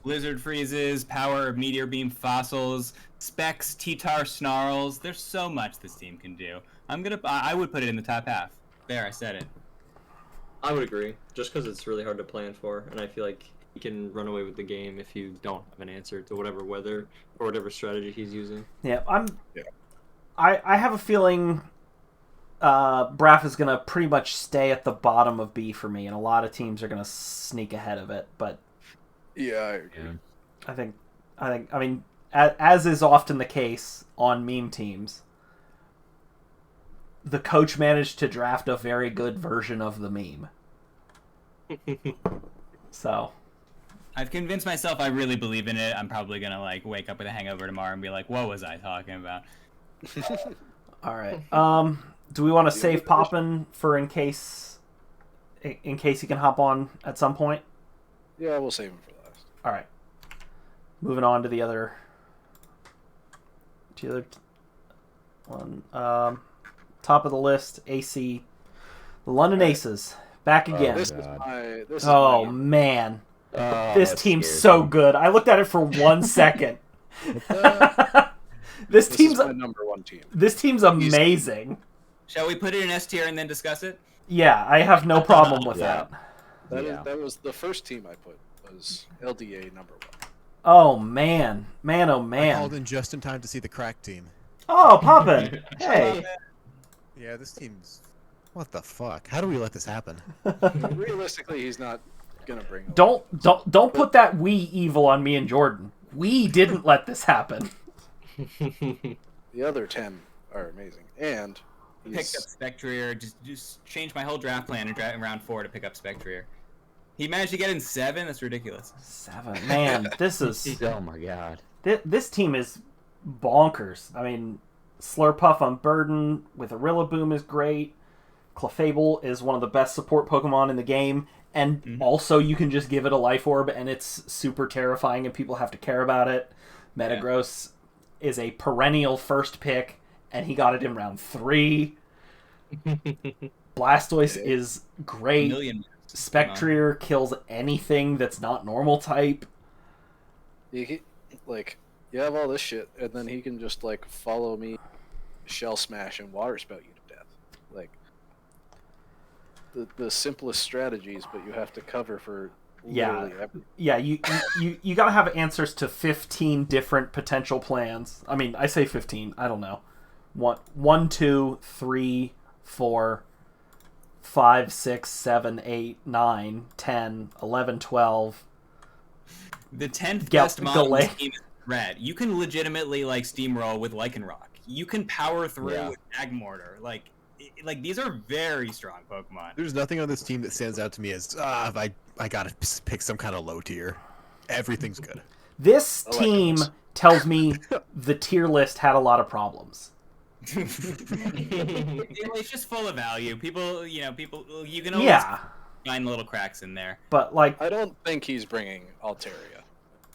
Blizzard freezes, power of Meteor Beam fossils, Specs, T-Tar snarls. There's so much this team can do. I would put it in the top half. There, I said it. I would agree, just because it's really hard to plan for, and I feel like you can run away with the game if you don't have an answer to whatever weather or whatever strategy he's using. Yeah, Yeah. I have a feeling BBRAFF is gonna pretty much stay at the bottom of B for me, and a lot of teams are gonna sneak ahead of it. But Yeah, I agree. I mean, as is often the case on meme teams, the coach managed to draft a very good version of the meme. So, I've convinced myself I really believe in it. I'm probably gonna like wake up with a hangover tomorrow and be like, "What was I talking about?" all right. Do we want to save Poppin for in case he can hop on at some point? Yeah, we'll save him for last. All right. Moving on to the other one. Top of the list, AC, the London Aces, back again. This is Oh my man, Oh, this that team's scares so me. good. I looked at it for 1 second. This This team's is my number one team. this team's amazing. Shall we put it in S tier and then discuss it? Yeah, I have no problem with Yeah. that. That was the first team I put was LDA number one. Oh man, oh I called man. in just in time to see the crack team. Oh, Poppin. Hey. Yeah, this team's... What the fuck? How do we let this happen? Realistically, he's not gonna bring. a Don't put that we evil on me and Jordan. We didn't let this happen. The other 10 are amazing, and Picked up Spectrier. Just changed my whole draft plan in round 4 to pick up Spectrier. He managed to get in 7. That's ridiculous. 7. Man, this is Oh my god. this team is bonkers. I mean, Slurpuff on Burden with Rillaboom is great. Clefable is one of the best support Pokemon in the game, and also you can just give it a Life Orb and it's super terrifying and people have to care about it. Metagross is a perennial first pick, and he got it in round 3. Blastoise is great. Spectrier kills anything that's not normal type. you have all this shit, and then he can just like follow me, Shell Smash, and Water Spout you to death. Like the simplest strategies, but you have to cover for literally everything. Yeah, you gotta have answers to 15 different potential plans. I mean, I say 15. I don't know. 1, 2, 3, 4, 5, 6, 7, 8, 9, 10, 11, 12. The 10th Gal- best model Galar- team is red. You can legitimately like steamroll with Lycanroc. You can power through with Magmortar. Like these are very strong Pokemon. There's nothing on this team that stands out to me as, I gotta pick some kind of low tier. Everything's good. This team tells me the tier list had a lot of problems. It's just full of value. People, you can always find little cracks in there. But like, I don't think he's bringing Altaria.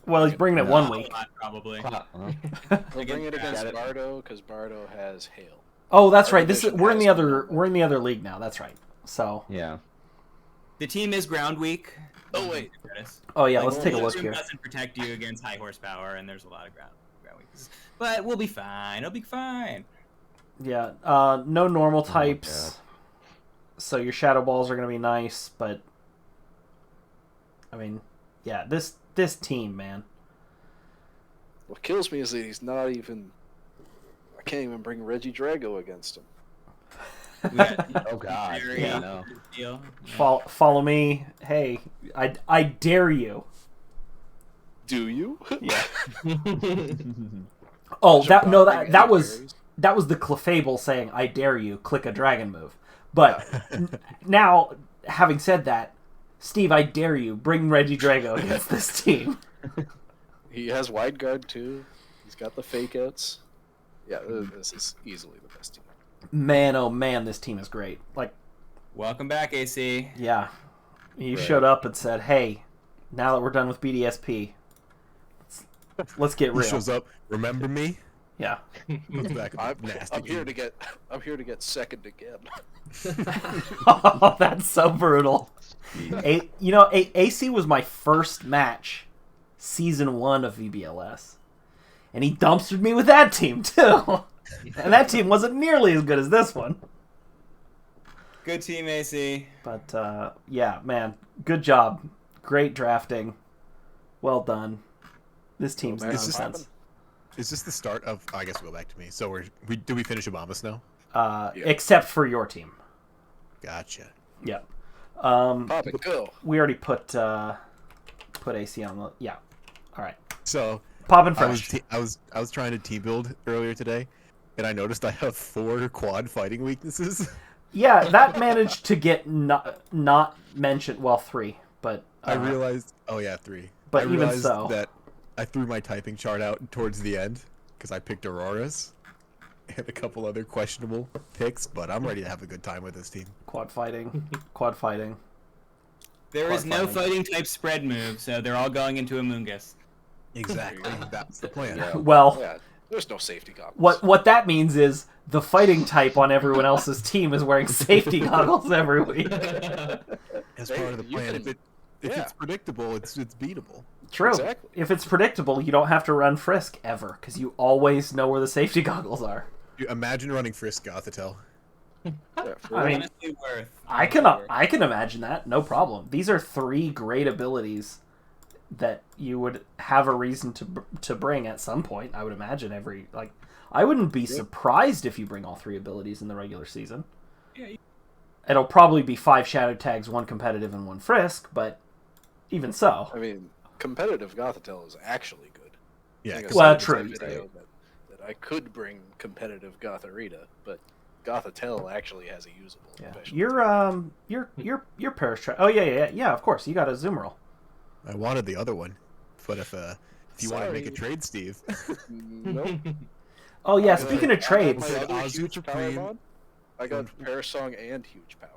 well, he's bringing it 1 week. Probably. He'll bring it against Bardo because Bardo has Hail. Oh, that's right. We're in the other league now. That's right. So Yeah. The team is ground weak. Oh wait, oh yeah, let's take a look here. Doesn't protect you against high horsepower, and there's a lot of ground weaknesses. But we'll be fine. It'll be fine. Yeah, no normal types. So your Shadow Balls are gonna be nice, but I mean, yeah, this team, man. what kills me is that he's not even. I can't even bring Regidrago against him. Oh god. Yeah. No. Deal. Follow me. Hey, I dare you. Do you? Yeah. Oh, that was the Clefable saying, "I dare you." Click a dragon move. But now, having said that, Steve, I dare you. Bring Regidrago against this team. He has Wide Guard too. He's got the fake outs. Yeah, this is easily the best team. Man, oh man, this team is great. Like, Welcome back, AC. yeah, you showed up and said, "Hey, now that we're done with BDSP, let's get He real." shows up, remember me? Yeah. Looks back at the nasty I'm here game. to get second again. Oh, that's so brutal. AC was my first match, season 1 of VBL-S, and he dumpstered me with that team too. And that team wasn't nearly as good as this one. Good team, AC. But yeah, man, good job, great drafting, well done. This team's man, nonsense. Is this the start of? I guess we'll go back to me. So do we finish Obamas now? except for your team. Gotcha. Yeah. Pop it, go. We already put AC on the. Yeah. All right. So PoppinPhresh. I was trying to team build earlier today, and I noticed I have 4 quad fighting weaknesses. Yeah, that managed to get not mentioned. Well, 3, but I realized. Oh yeah, 3. But I even realized so, that I threw my typing chart out towards the end because I picked Auroras and a couple other questionable picks. But I'm ready to have a good time with this team. quad fighting. Quad fighting. There is no fighting. fighting type spread move, so they're all going into Amoonguss. Exactly. That's the plan. Well, Yeah, there's no safety goggles. what that means is the fighting type on everyone else's team is wearing safety goggles every week. As part of the You plan, can- if it's predictable, it's beatable. True. Exactly. If it's predictable, you don't have to run Frisk ever because you always know where the safety goggles are. You imagine running Frisk Gothitelle. Yeah, for I mean, Honestly worth. I can imagine that, no problem. These are 3 great abilities that you would have a reason to bring at some point. I would imagine I wouldn't be surprised if you bring all 3 abilities in the regular season. Yeah. It'll probably be 5 shadow tags, 1 competitive, and 1 Frisk, but even so. I mean, competitive Gothitelle is actually good. Yeah. I think I 'cause Well, said in true. the video that I could bring competitive Gotharita, but Gothitelle actually has a usable. Yeah. special. Your Parastra. Oh yeah. Of course, you got a Zoomerl. I wanted the other one, but if you want to make a Sorry. trade, Steve. Nope. Oh yeah. Uh, Speaking of I trades, got my other Azu huge power Supreme. mod. I got Parasong and huge power.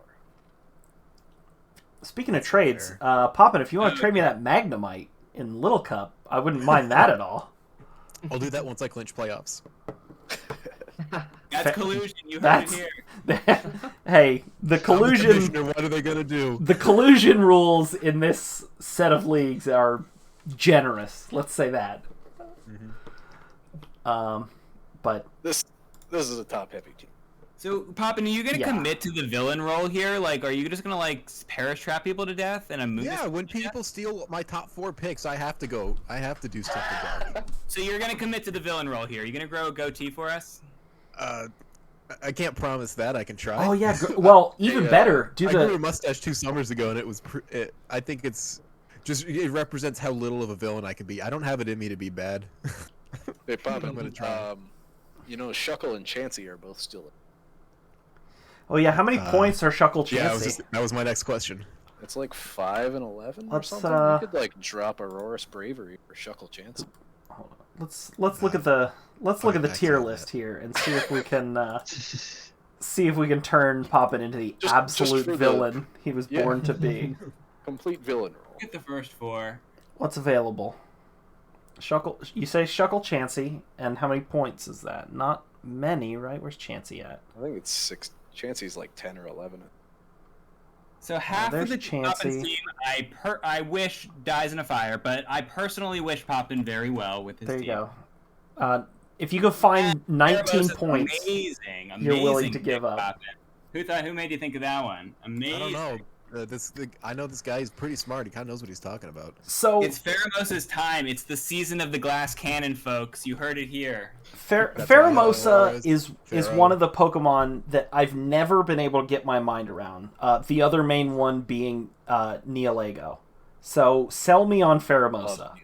speaking of trades, Poppin, if you want to trade me that Magnemite in Little Cup, I wouldn't mind that at all. I'll do that once I clinch playoffs. That's collusion. You heard it That's here. hey, the I'm the collusion. commissioner, what are they gonna do? The collusion rules in this set of leagues are generous. Let's say that. But This is a top heavy team. So, Poppin, are you gonna Yeah. commit to the villain role here? Like, are you just gonna perish trap people to death and Amoonguss? Yeah, when people steal my top 4 picks, I have to go. I have to do stuff to go. So you're gonna commit to the villain role here. You gonna grow a goatee for us? I can't promise that. I can try. oh yeah, well even better. Do I grew a the mustache 2 summers ago, and it was. I think it's just it represents how little of a villain I can be. I don't have it in me to be bad. Hey, Pop, I'm gonna try. Shuckle and Chansey are both still. oh yeah. How many points are Shuckle Yeah, Chansey? that was my next question. It's like 5 and 11 or Let's, something. You could drop Aurora's Bravery for Shuckle Chansey. Hold on. Let's look at the back tier on list that. here and see if we can turn Poppin into the Just absolute for the- villain he was Yeah. born to be. Complete villain role. Get the first 4. What's available? Shuckle. You say Shuckle Chansey, and how many points is that? Not many, right? Where's Chansey at? I think it's 6. Chansey's like 10 or 11. So half there's of the Poppin Chansey. team, I wish dies in a fire, but I personally wish Poppin very well with his There you team. go. If you could find 19 Pheromosa is points, Amazing. you're willing amazing to give pick, up. Poppin. Who made you think of that one? Amazing. I don't know. I know this guy is pretty smart. He kind of knows what he's talking about. so It's Pheromosa's time. It's the season of the glass cannon, folks. You heard it here. That's Pheromosa what is Pharaoh. one of the Pokemon that I've never been able to get my mind around. The other main one being Neolago. So sell me on Pheromosa.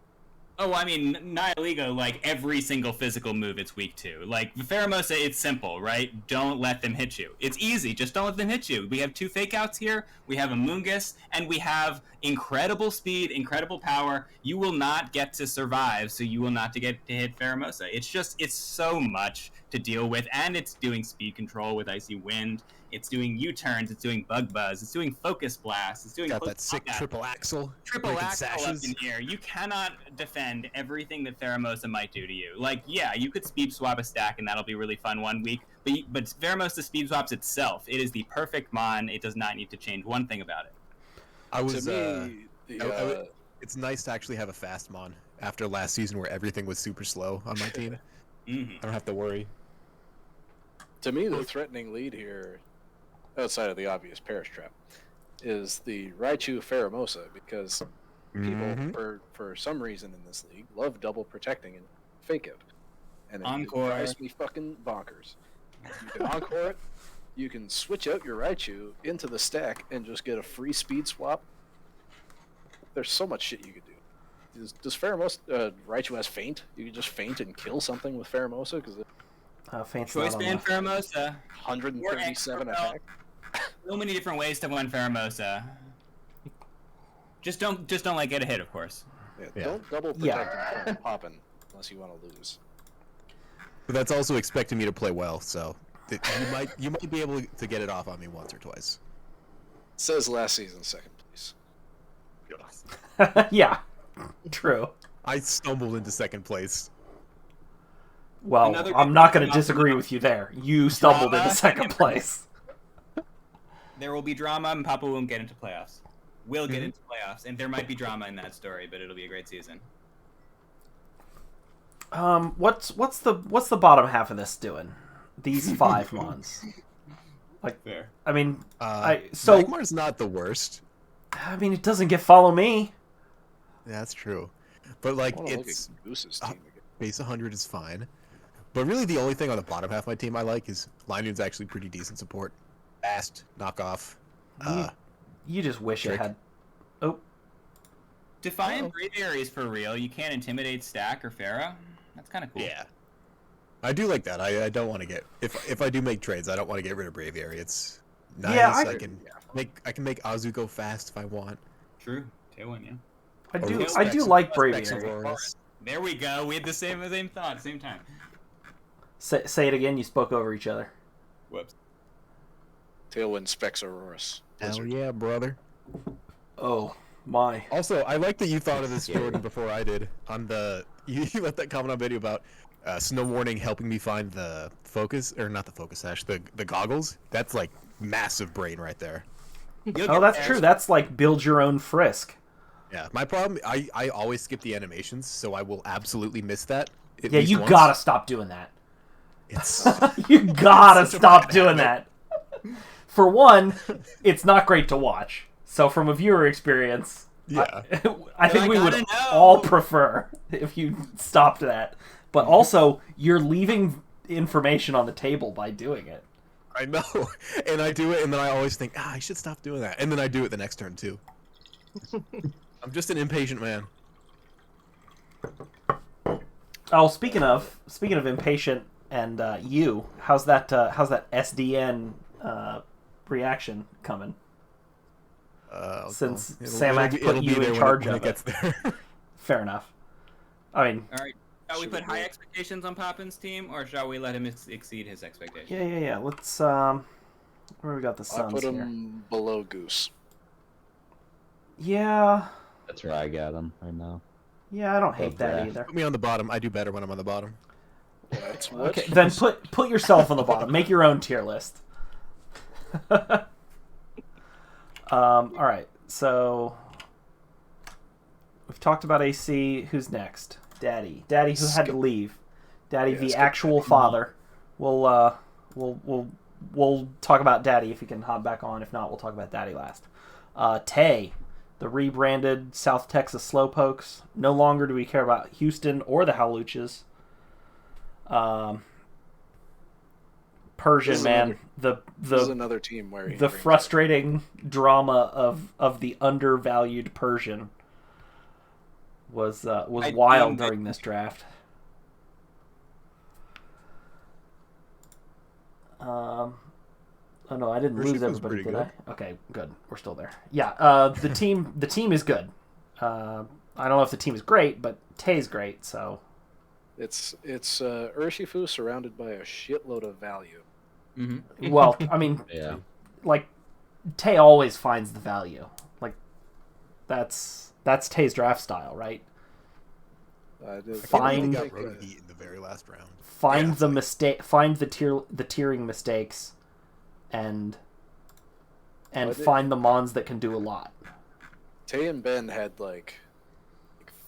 Oh, I mean, Nihilego, every single physical move it's weak to. Pheromosa, it's simple, right? Don't let them hit you. It's easy, just don't let them hit you. We have 2 fake outs here, we have Amoonguss, and we have incredible speed, incredible power. You will not get to survive, so you will not get to hit Pheromosa. It's so much to deal with, and it's doing speed control with Icy Wind. It's doing U-turns, it's doing Bug Buzz, it's doing Focus Blast, it's doing Got Close that sick Combat. triple axle. Triple breaking axle up sashes. in here. You cannot defend everything that Pheromosa might do to you. Yeah, you could speed swap a stack and that'll be really fun one week, but Pheromosa speed swaps itself. It is the perfect mon. It does not need to change one thing about it. I was. To me, It's nice to actually have a fast mon after last season where everything was super slow on my team. Mm-hmm. I don't have to worry. to me, the threatening lead here, outside of the obvious Perish Trap, is the Raichu Pheromosa, because people, for some reason in this league, love double protecting and fake it. And it Encore. drives me fucking bonkers. You can encore it. You can switch out your Raichu into the stack and just get a free speed swap. There's so much shit you could do. Does Pheromosa, Raichu has Feint? You can just Feint and kill something with Pheromosa because Feint's Choice not on band the- Pheromosa. 137 attack. So many different ways to win Pheromosa. Just don't like get a hit, of course. Yeah, Yeah. Don't double protect him from Poppin unless you want to lose. But that's also expecting me to play well, so you might be able to get it off on me once or twice. Says last season, second place. Yeah, true. I stumbled into second place. Well, Another I'm good not going thing to disagree about- with you there. You stumbled Drama into second and place. There will be drama, and Papa won't get into playoffs. Will get into playoffs, and there might be drama in that story, but it'll be a great season. What's the bottom half of this doing? These 5 mons. Fair. I mean, So Magmar's not the worst. it doesn't get follow me. Yeah, that's true. But like I wanna look it's at Goose's team again. base 100 is fine. But really the only thing on the bottom half of my team I like is Linoon's actually pretty decent support. Fast, knockoff. You just wish it Trick. had. Oh, Defiant Braviary is for real. You can't intimidate Stack or Farah. That's kind of cool. Yeah. I do like that. I don't want to get if I do make trades, I don't want to get rid of Braviary. It's nice. Yeah, I can make Azuko fast if I want. True. Tailwind, yeah. I Or do Specs- like Specs Braviary. Auroras. There we go. We had the same thought, same time. Say it again. You spoke over each other. Whoops. Tailwind Specs Auroras. Hell yeah, brother. Oh my. Also, I like that you thought of this, Jordan, before I did. On the you left that comment on video about Snow Warning helping me find the focus, or not the focus sash, the goggles. That's like massive brain right there. Oh, that's true. That's like build your own Frisk. Yeah, my problem, I always skip the animations, so I will absolutely miss that. at Yeah, least you once. gotta stop doing that. It's You gotta such a stop bad doing that. For one, it's not great to watch. So from a viewer experience, yeah. I think I we would gotta know. all prefer if you stopped that. But also, you're leaving information on the table by doing it. I know, and I do it, and then I always think, I should stop doing that, and then I do it the next turn too. I'm just an impatient man. Oh, speaking of impatient and you, how's that SDN reaction coming? Since Samac put you in charge of it. Gets there. Fair enough. I mean, All right. Shall we put high expectations on Poppin's team, or shall we let him exceed his expectations? yeah. Let's where we got the I Suns put here? him below Goose. Yeah, That's where I got him right now. I don't hate that Okay. either. Put me on the bottom. I do better when I'm on the bottom. That's what. Okay, then put yourself on the bottom. Make your own tier list. All right. So we've talked about AC. Who's next? Daddy, who had to leave. Daddy, Yeah, the skip actual Daddy. father. We'll talk about Daddy if he can hop back on. If not, we'll talk about Daddy last. Tay, the rebranded South Texas Slowpokes. No longer do we care about Houston or the Howluches. Persian, This is man. This is The another team where he the brings frustrating drama of the undervalued Persian was I wild deemed it- during this draft. Oh no, I didn't Persian lose was everybody, pretty did good. I? Okay, good. We're still there. Yeah, the team is good. I don't know if the team is great, but Tay's great. So It's Urshifu surrounded by a shitload of value. Mm-hmm. well, I mean, Yeah. like Tay always finds the value. Like that's Tay's draft style, right? I did- Find- I got think, Roto Heat in the very last round. Find Yeah, the like- find the tiering mistakes, and Well, I did- find the mons that can do a lot. Tay and Ben had like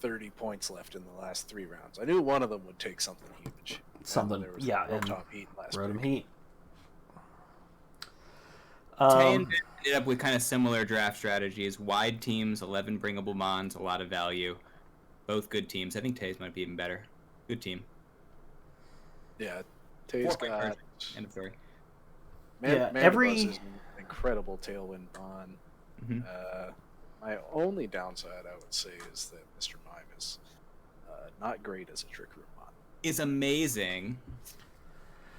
30 points left in the last 3 rounds. I knew one of them would take something huge. Something, There was yeah, the and top heat last Rotom week. Heat. Tay and Ben ended up with kind of similar draft strategies. Wide teams, 11 bringable mons, a lot of value. Both good teams. I think Tay's might be even better. Good team. Yeah, Tay's 4 point got Persian. End of story. Yeah, Mandibuzz is an incredible Tailwind Mon. Mhm. My only downside, I would say, is that Mr. Mime is not great as a Trick Room Mon. Is amazing.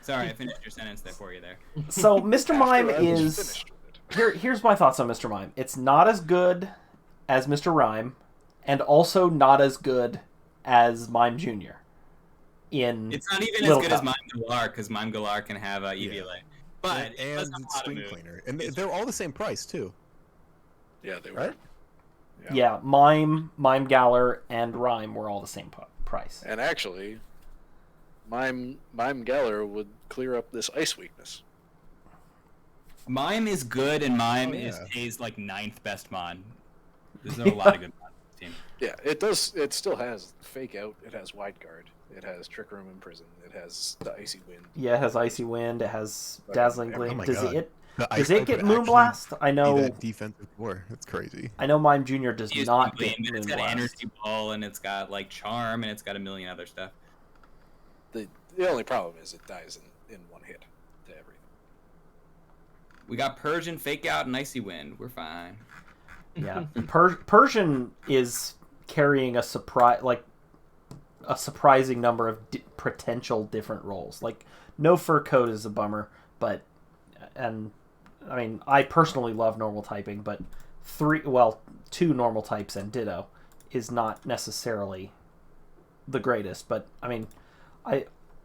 Sorry, I finished your sentence there for you there. So Mr. Mime After I was is finished with it. here's my thoughts on Mr. Mime. It's not as good as Mr. Rhyme, and also not as good as Mime Jr. It's not even Little as good as Cup. Mime Galar, because Mime Galar can have EVLA. But it does and have a lot of String moves. Cleaner, and they're all the same price too. Yeah, they were. Right? Yeah, Mime, Galar, and Rhyme were all the same price. And actually, Mime Galar would clear up this ice weakness. Mime is good, and Mime Oh, is yeah. K's like 9th best mon. There's a lot of good mon on the team. Yeah, it does. It still has Fake Out. It has Wide Guard. It has Trick Room Imprison. It has the Icy Wind. Yeah, it has Icy Wind, it has Right. Dazzling Oh Gleam. my Does God. it The does Ice it Cloak get would actually Moonblast? I be know that defensive core. That's crazy. Mime Jr. does It's not Gleam, get but it's got Moonblast. Energy Ball, and it's got like Charm, and it's got a million other stuff. The only problem is it dies in one hit to everything. We got Persian, Fake Out, and Icy Wind. We're fine. Yeah, Persian is carrying a surprising number of potential different roles. Like, no fur coat is a bummer, but I mean, I personally love normal typing, but two normal types and Ditto is not necessarily the greatest. But I mean,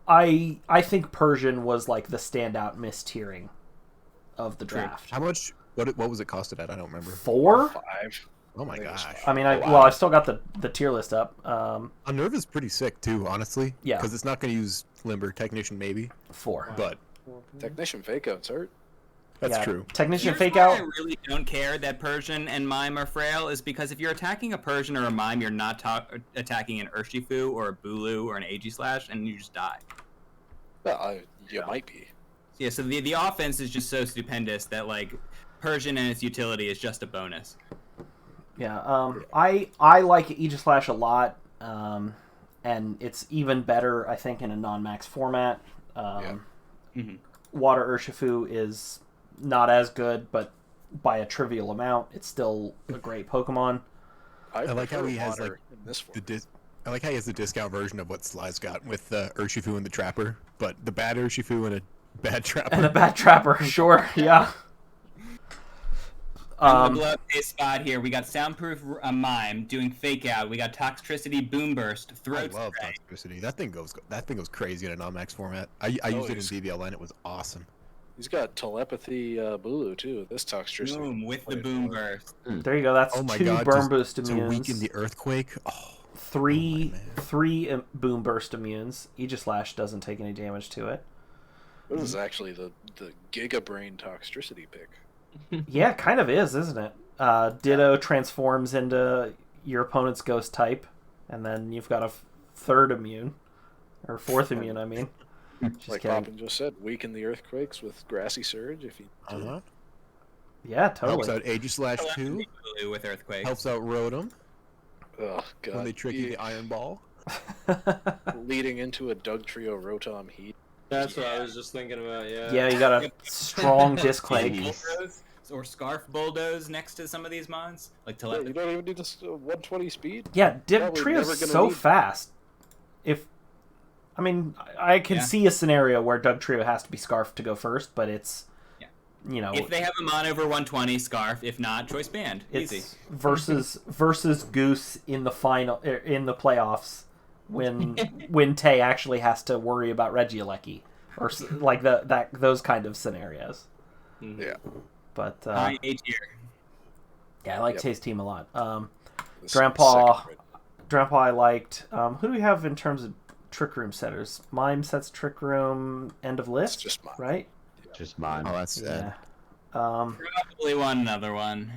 I think Persian was like the standout mistiering of the draft. How much? What was it costed at? I don't remember. 4? 5. Oh my I think it was gosh. five. I mean, wow. I've still got the tier list up. Unnerve is pretty sick too, honestly. Yeah. Because it's not going to use Limber Technician maybe, 4. but Technician Fake Out's hurt. that's Yeah. true. Technician Here's Fake why Out. I really don't care that Persian and Mime are frail is because if you're attacking a Persian or a Mime, you're not attacking an Urshifu or a Bulu or an Aegislash, and you just die. Well, you might be. Yeah, so the offense is just so stupendous that like Persian and its utility is just a bonus. Yeah, I like Aegislash a lot, and it's even better, I think, in a non-max format. Mhm. Water Urshifu is not as good, but by a trivial amount, it's still a great Pokemon. I like how prefer he has, water like, in this form. I like how he has the discount version of what Sly's got with the Urshifu and the Trapper, but the bad Urshifu and a bad Trapper. And a bad Trapper, sure, yeah. On the glove case spot here, we got Soundproof Mime doing Fake Out. We got Toxtricity Boom Burst, I Throat love Spray. Toxicity. That thing goes crazy in a non-max format. I used it in he's- BBL and it was awesome. He's got Telepathy Bulu, too. This Toxtricity. Boom with the Wait, Boom what? Burst. There you go, that's Oh my 2 god! Burn Boost to immunes, weaken the Earthquake. Oh, 3 oh my man. Boom Burst immunes. Aegislash doesn't take any damage to it. This is actually the Giga Brain Toxtricity pick. Yeah, kind of is, isn't it? Ditto transforms into your opponent's ghost type, and then you've got a 3rd immune. Or 4th immune, I mean. Just Like kidding. Poppin just said, weaken the Earthquakes with Grassy Surge if you. Uh-huh. Yeah, Helps totally. out Aegislash too. Blue with Earthquake. Helps out Rotom Oh, God. when they trick you the Iron Ball. Leading into a Doug Trio Rotom Heat. That's what I was just thinking about. Yeah. Yeah, you got a strong Disclake. Bulldoze or Scarf Bulldoze next to some of these mons, like You Telepathy. don't even need this 120 speed. Yeah, Probably Trio's never gonna so need- fast. I can Yeah. see a scenario where Doug Trio has to be Scarf to go first, but it's, Yeah. you know, If they have a mon over 120, Scarf. If not, Choice Band. it's Easy. versus Goose in the playoffs when Tay actually has to worry about Regieleki or like those kind of scenarios. Yeah. But High A tier. yeah, I like Yep. Tay's team a lot. This Grandpa- second red. Grandpa I liked. Who do we have in terms of Trick Room setters? Mime sets Trick Room end of It's list, just mine. right? Just mine. Oh, that's sad. Yeah. Probably want another one.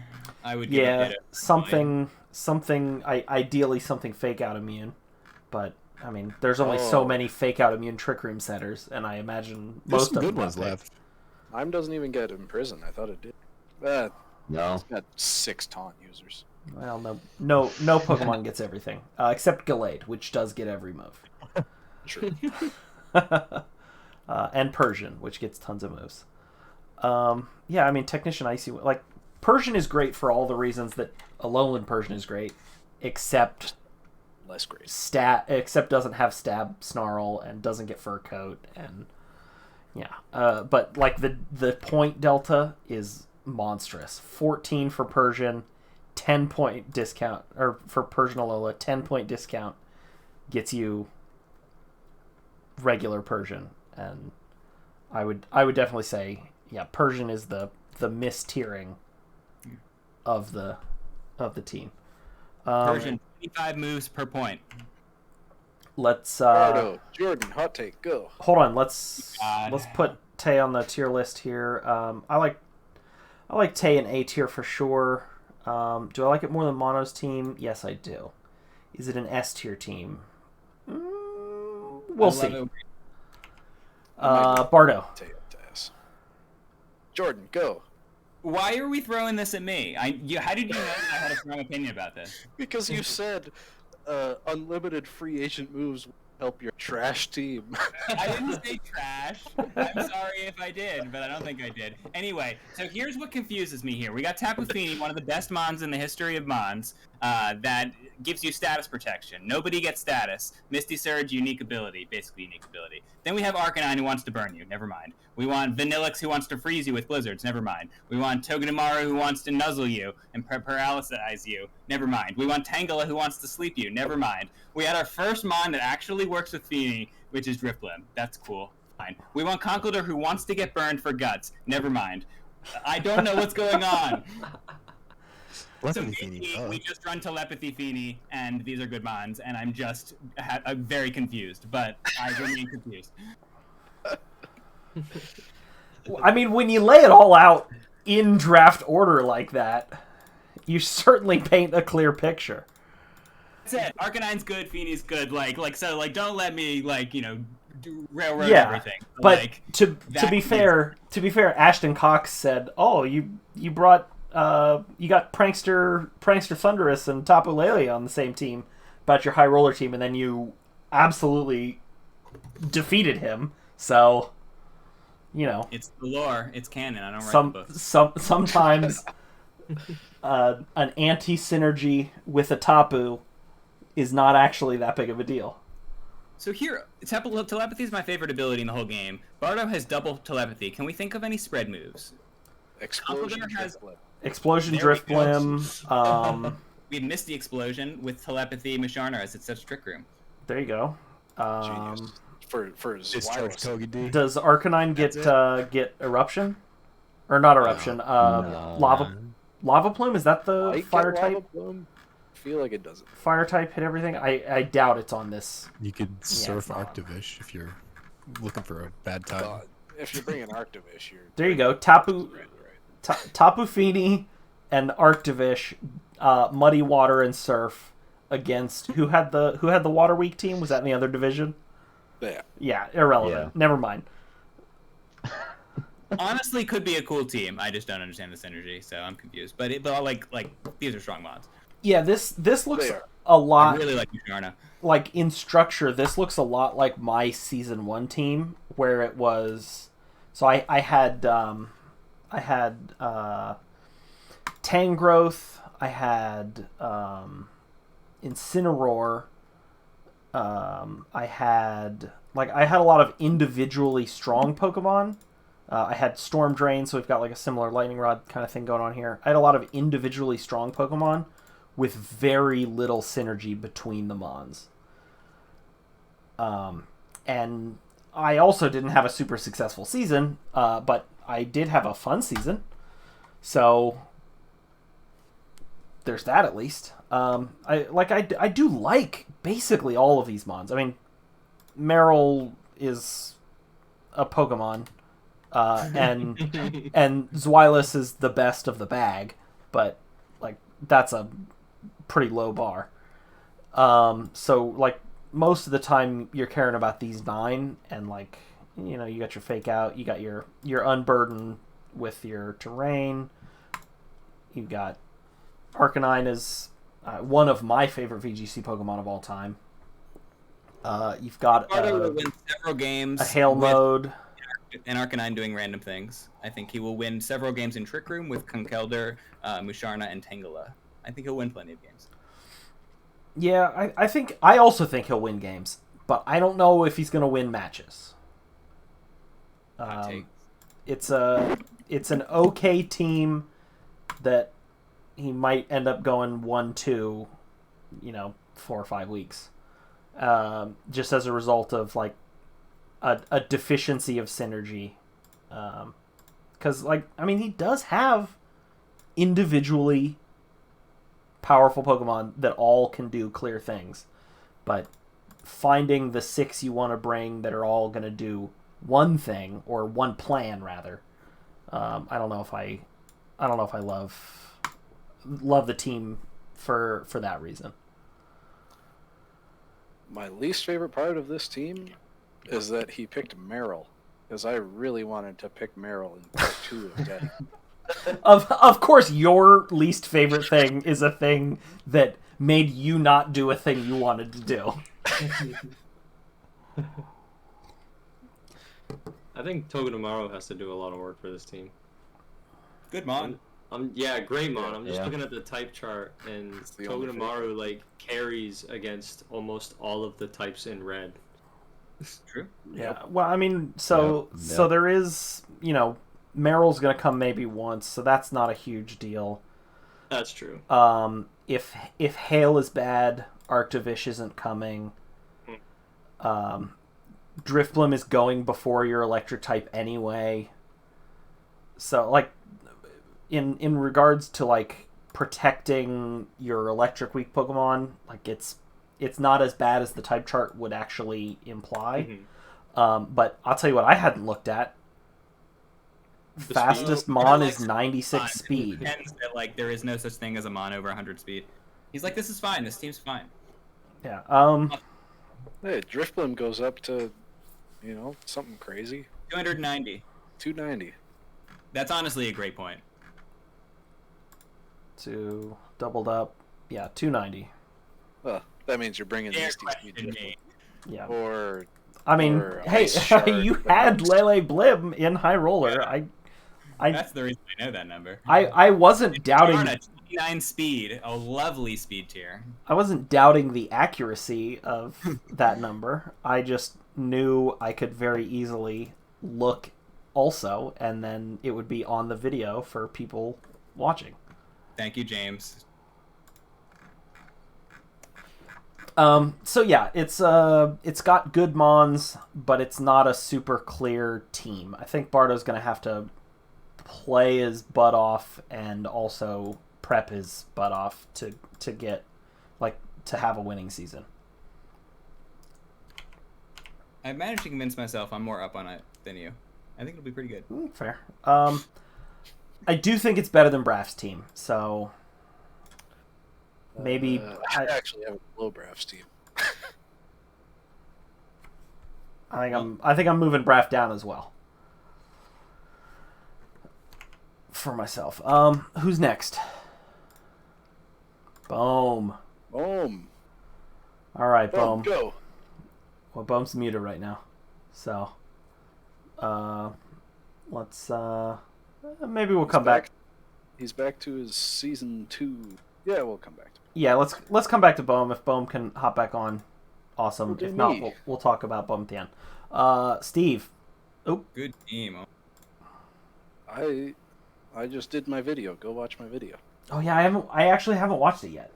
I would give Yeah, it something. Ideally something Fake Out immune, but I mean, there's only so Oh. many Fake Out immune Trick Room setters, and I imagine There's most some of good them ones got picked. left. Mime doesn't even get Imprison. I thought it did. No. It's got 6 taunt users. Well, no Pokemon gets everything except Gallade, which does get every move. True. and Persian, which gets tons of moves. Yeah, I mean, Technician Icy, like, Persian is great for all the reasons that Alolan Persian is great, except Less great. except doesn't have Stab Snarl and doesn't get Fur Coat, and yeah. But like the point delta is monstrous. 14 for Persian, 10-point discount, or for Persian Alola, 10-point discount gets you regular Persian, and I would definitely say, yeah, Persian is the mis-tiering of the team. Persian, 25 moves per point. Let's Bardo, Jordan, hot take, go. hold on. Let's put Tay on the tier list here. I like Tay in A tier for sure. Do I like it more than Mono's team? Yes, I do. Is it an S tier team? We'll see. Bardo. Tay up to S. Jordan, go. Why are we throwing this at me? How did you know that I had a strong opinion about this? Because you said unlimited free agent moves will help your trash team. I didn't say trash. I'm sorry if I did, but I don't think I did. Anyway, so here's what confuses me here. We got Tapu Fini, one of the best Mons in the history of Mons, that gives you status protection. Nobody gets status. Misty Surge, unique ability, basically unique ability. Then we have Arcanine, who wants to burn you. Never mind. We want Vanillix, who wants to freeze you with blizzards. Never mind. We want Togedemaru, who wants to nuzzle you and paralyze you. Never mind. We want Tangela, who wants to sleep you. Never mind. We had our first Mon that actually works with Fini, which is Drifblim. That's cool. Fine. We want Conkeldurr, who wants to get burned for guts. Never mind. I don't know what's going on. So maybe we just run Telepathy Fini, and these are good Mons, and I'm just very confused, but I remain confused. I mean, when you lay it all out in draft order like that, you certainly paint a clear picture. That's it. Arcanine's good, Fini's good. So don't let me railroad Yeah, everything. but Like, to be fair, Ashton Cox said, "Oh, you brought you got Prankster Thunderous and Tapu Lele on the same team about your high roller team, and then you absolutely defeated him." So, it's the lore. It's canon. I don't write the books. sometimes an anti-synergy with a Tapu is not actually that big of a deal. So here, telepathy is my favorite ability in the whole game. Bardo has double telepathy. Can we think of any spread moves? Explosion. Conkeldurr has- Explosion, There Drift we go. Blim. We have Misty Explosion with telepathy Musharna as it's such Trick Room. There you go. Genius. For Discharge Zweiros. Togepi. Does Arcanine get Eruption? Or not Eruption, No. Lava Plume? Is that the Might fire get Lava type? Plume. I feel like it doesn't. Fire type hit everything? I doubt it's on this. You could surf it's not. Arctivish if you're looking for a bad time. God, if you're bringing Arctivish, you're There you go. Tapu right. Tapu Fini and Arctivish, Muddy Water and Surf against who had the Water Weak team? Was that in the other division? Yeah. Yeah, irrelevant. Yeah. Never mind. Honestly, could be a cool team. I just don't understand the synergy, so I'm confused. But these are strong mods. Yeah, this looks They are. a I lot really like Musharna. like in structure. This looks a lot like my season 1 team, where it was. So I had Tangrowth, I had Incineroar, I had a lot of individually strong Pokemon. I had Storm Drain, so we've got like a similar Lightning Rod kind of thing going on here. I had a lot of individually strong Pokemon with very little synergy between the Mons. And I also didn't have a super successful season, but I did have a fun season. So there's that at least. I do like basically all of these Mons. I mean, Meryl is a Pokemon, and Zweilous is the best of the bag, but like that's a pretty low bar. So like most of the time you're caring about these 9, and like you got your Fake Out, you got your Unburden with your Terrain, you got Arcanine is one of my favorite VGC Pokemon of all time. You've got Bardo will win several games. a Hail with mode. an Arcanine doing random things. I think he will win several games in Trick Room with Conkeldurr, Musharna, and Tangela. I think he'll win plenty of games. Yeah, I also think he'll win games, but I don't know if he's going to win matches. Hot take. It's an okay team that he might end up going 1-2, 4 or 5 weeks, just as a result of like a deficiency of synergy. Because he does have individually powerful Pokemon that all can do clear things, but finding the 6 you want to bring that are all going to do one thing or one plan rather, I don't know if I love the team for that reason. My least favorite part of this team is that he picked Meryl, because I really wanted to pick Meryl in part 2 of Daddy. Of course, your least favorite thing is a thing that made you not do a thing you wanted to do. I think Togedemaru has to do a lot of work for this team. Good mon. Great mon. I'm just Yeah. looking at the type chart, and the only Togedemaru carries against almost all of the types in red. True. Yeah. Well, so Yep. there is, Meryl's gonna come maybe once, so that's not a huge deal. That's true. If Hail is bad, Arctovish isn't coming. Drifblim is going before your electric type anyway. So in regards to protecting your electric weak Pokemon, it's not as bad as the type chart would actually imply. Mm-hmm. But I'll tell you what I hadn't looked at. The Fastest speed? mon Or, is 96 He speed. pretends that there is no such thing as a mon over 100 speed. He's like, this is fine. This team's fine. Yeah. Hey, Drifblim goes up to, something crazy. 290. 290. That's honestly a great point. To doubled up. Yeah, 290. Well, that means you're bringing Fair Misty Speed question, Drifblim. Nate. Yeah. Or Hey, Ice Shard, you but had not- Lele Blim in High Roller. That's the reason I know that number. I wasn't doubting. Darn, a 29 speed, a lovely speed tier. I wasn't doubting the accuracy of that number. I just knew I could very easily look also, and then it would be on the video for people watching. Thank you, James. So yeah, it's got good mons, but it's not a super clear team. I think Bardo's gonna have to play his butt off and also prep his butt off to get to have a winning season. I've managed to convince myself I'm more up on it than you. I think it'll be pretty good. Fair. I do think it's better than BBRAFF's team, so maybe I actually have a low BBRAFF's team. I think I'm moving BBRAFF down as well for myself. Who's next? BOhm. Boom. All right, Boom. BOhm. Go. Well, BOhm's muted right now, so let's maybe we'll come back. He's back to his season 2. Yeah, we'll come back to him. Yeah, let's come back to BOhm. If BOhm can hop back on, awesome. Okay, If not, me. we'll talk about BOhm at the end. Steve. Good team. I just did my video. Go watch my video. Oh yeah, I actually haven't watched it yet.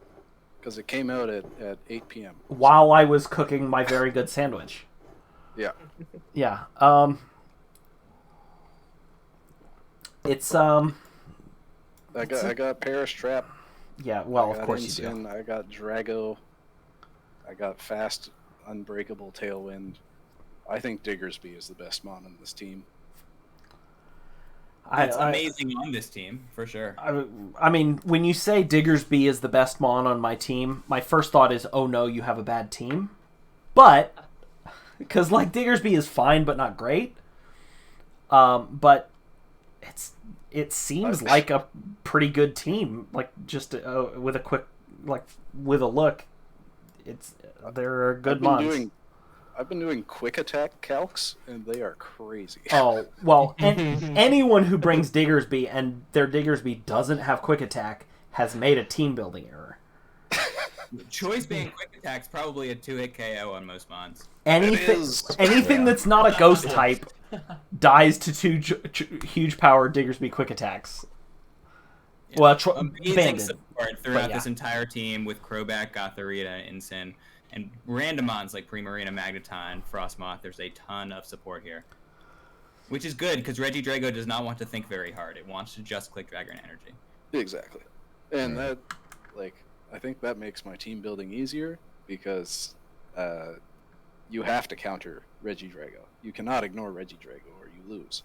Because it came out at 8 p.m. While I was cooking my very good sandwich. Yeah. Yeah. It's I got Paris Trap. yeah, well, I of got course you do. Ensign, I got Drago. I got Fast Unbreakable Tailwind. I think Diggersby is the best mon in this team. It's amazing on this team, for sure. I mean, when you say Diggersby is the best mon on my team, my first thought is, oh no, you have a bad team. But, because Diggersby is fine but not great. But it seems like a pretty good team. Just with a quick, with a look, there are good mons. I've been doing quick attack calcs, and they are crazy. Oh, well, anyone who brings Diggersby and their Diggersby doesn't have quick attack has made a team building error. Choice being quick attack's probably a 2-hit KO on most mons. Anything that's not a ghost type dies to two huge power Diggersby quick attacks. Yeah. Well, Amazing banded. support throughout this entire team with Crobat, Gothorita, Incin, and random mons like Primarina, Magneton, Frostmoth. There's a ton of support here. Which is good, because Regidrago does not want to think very hard. It wants to just click Dragon Energy. Exactly. And that, like, I think that makes my team building easier, because you have to counter Regidrago. You cannot ignore Regidrago or you lose.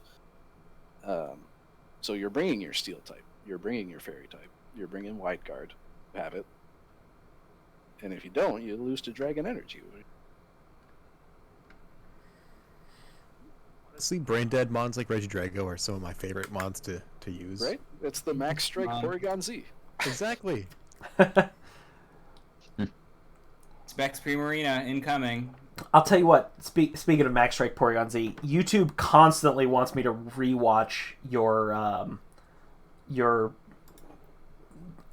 So you're bringing your Steel type. You're bringing your Fairy type. You're bringing White Guard. Have it. And if you don't, you lose to Dragon Energy. Honestly, brain dead mons like Regidrago are some of my favorite mons to use. Right? It's the Max Strike Porygon Z. Exactly. Specs Primarina incoming. I'll tell you what. Speaking of Max Strike Porygon Z, YouTube constantly wants me to rewatch your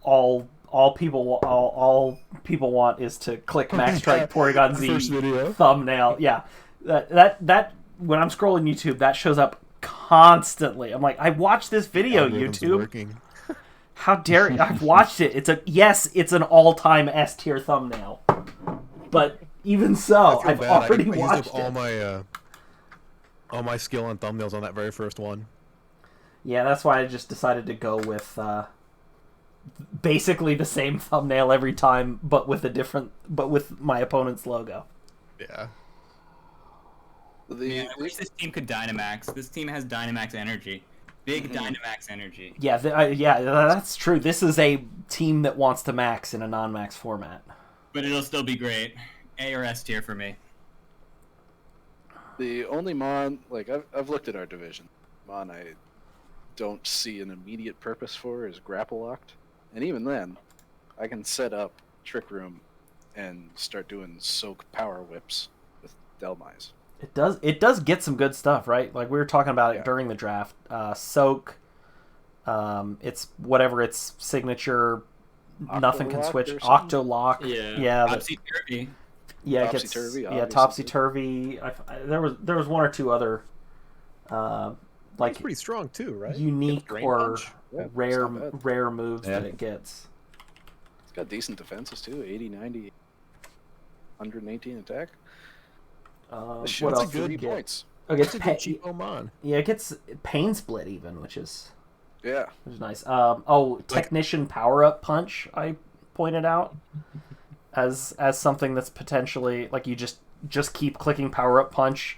all people want is to click Max Strike Porygon Z First video. thumbnail. Yeah, that when I'm scrolling YouTube, that shows up constantly. I'm like, I watched this video, Algorithm's YouTube. working. How dare you? I've watched it. It's an all-time S tier thumbnail. But even so, I've already watched it. All my skill on thumbnails on that very first one. Yeah, that's why I just decided to go with basically the same thumbnail every time, but with my opponent's logo. Yeah. I wish this team could Dynamax. This team has Dynamax energy. Big Dynamax energy. Yeah, that's true. This is a team that wants to max in a non-max format. But it'll still be great. A or S tier for me. The only mon, like, I've looked at our division. Mon I don't see an immediate purpose for is Grapple Locked. And even then, I can set up Trick Room and start doing Soak Power Whips with Delmise. It does get some good stuff, right? Like we were talking about it during the draft. Soak, it's whatever its signature, nothing can switch. Octolock, yeah. Topsy-turvy. Yeah, Topsy-turvy, topsy-turvy. There was one or two other, like it's pretty strong too, right? Unique or Yeah, rare moves that it gets. It's got decent defenses too. 80, 90, 118 attack. What else? Good points. Oh, it gets cheapo mon. Yeah, it gets Pain Split even, which is nice. Technician Power Up Punch. I pointed out as something that's potentially like you just keep clicking Power Up Punch,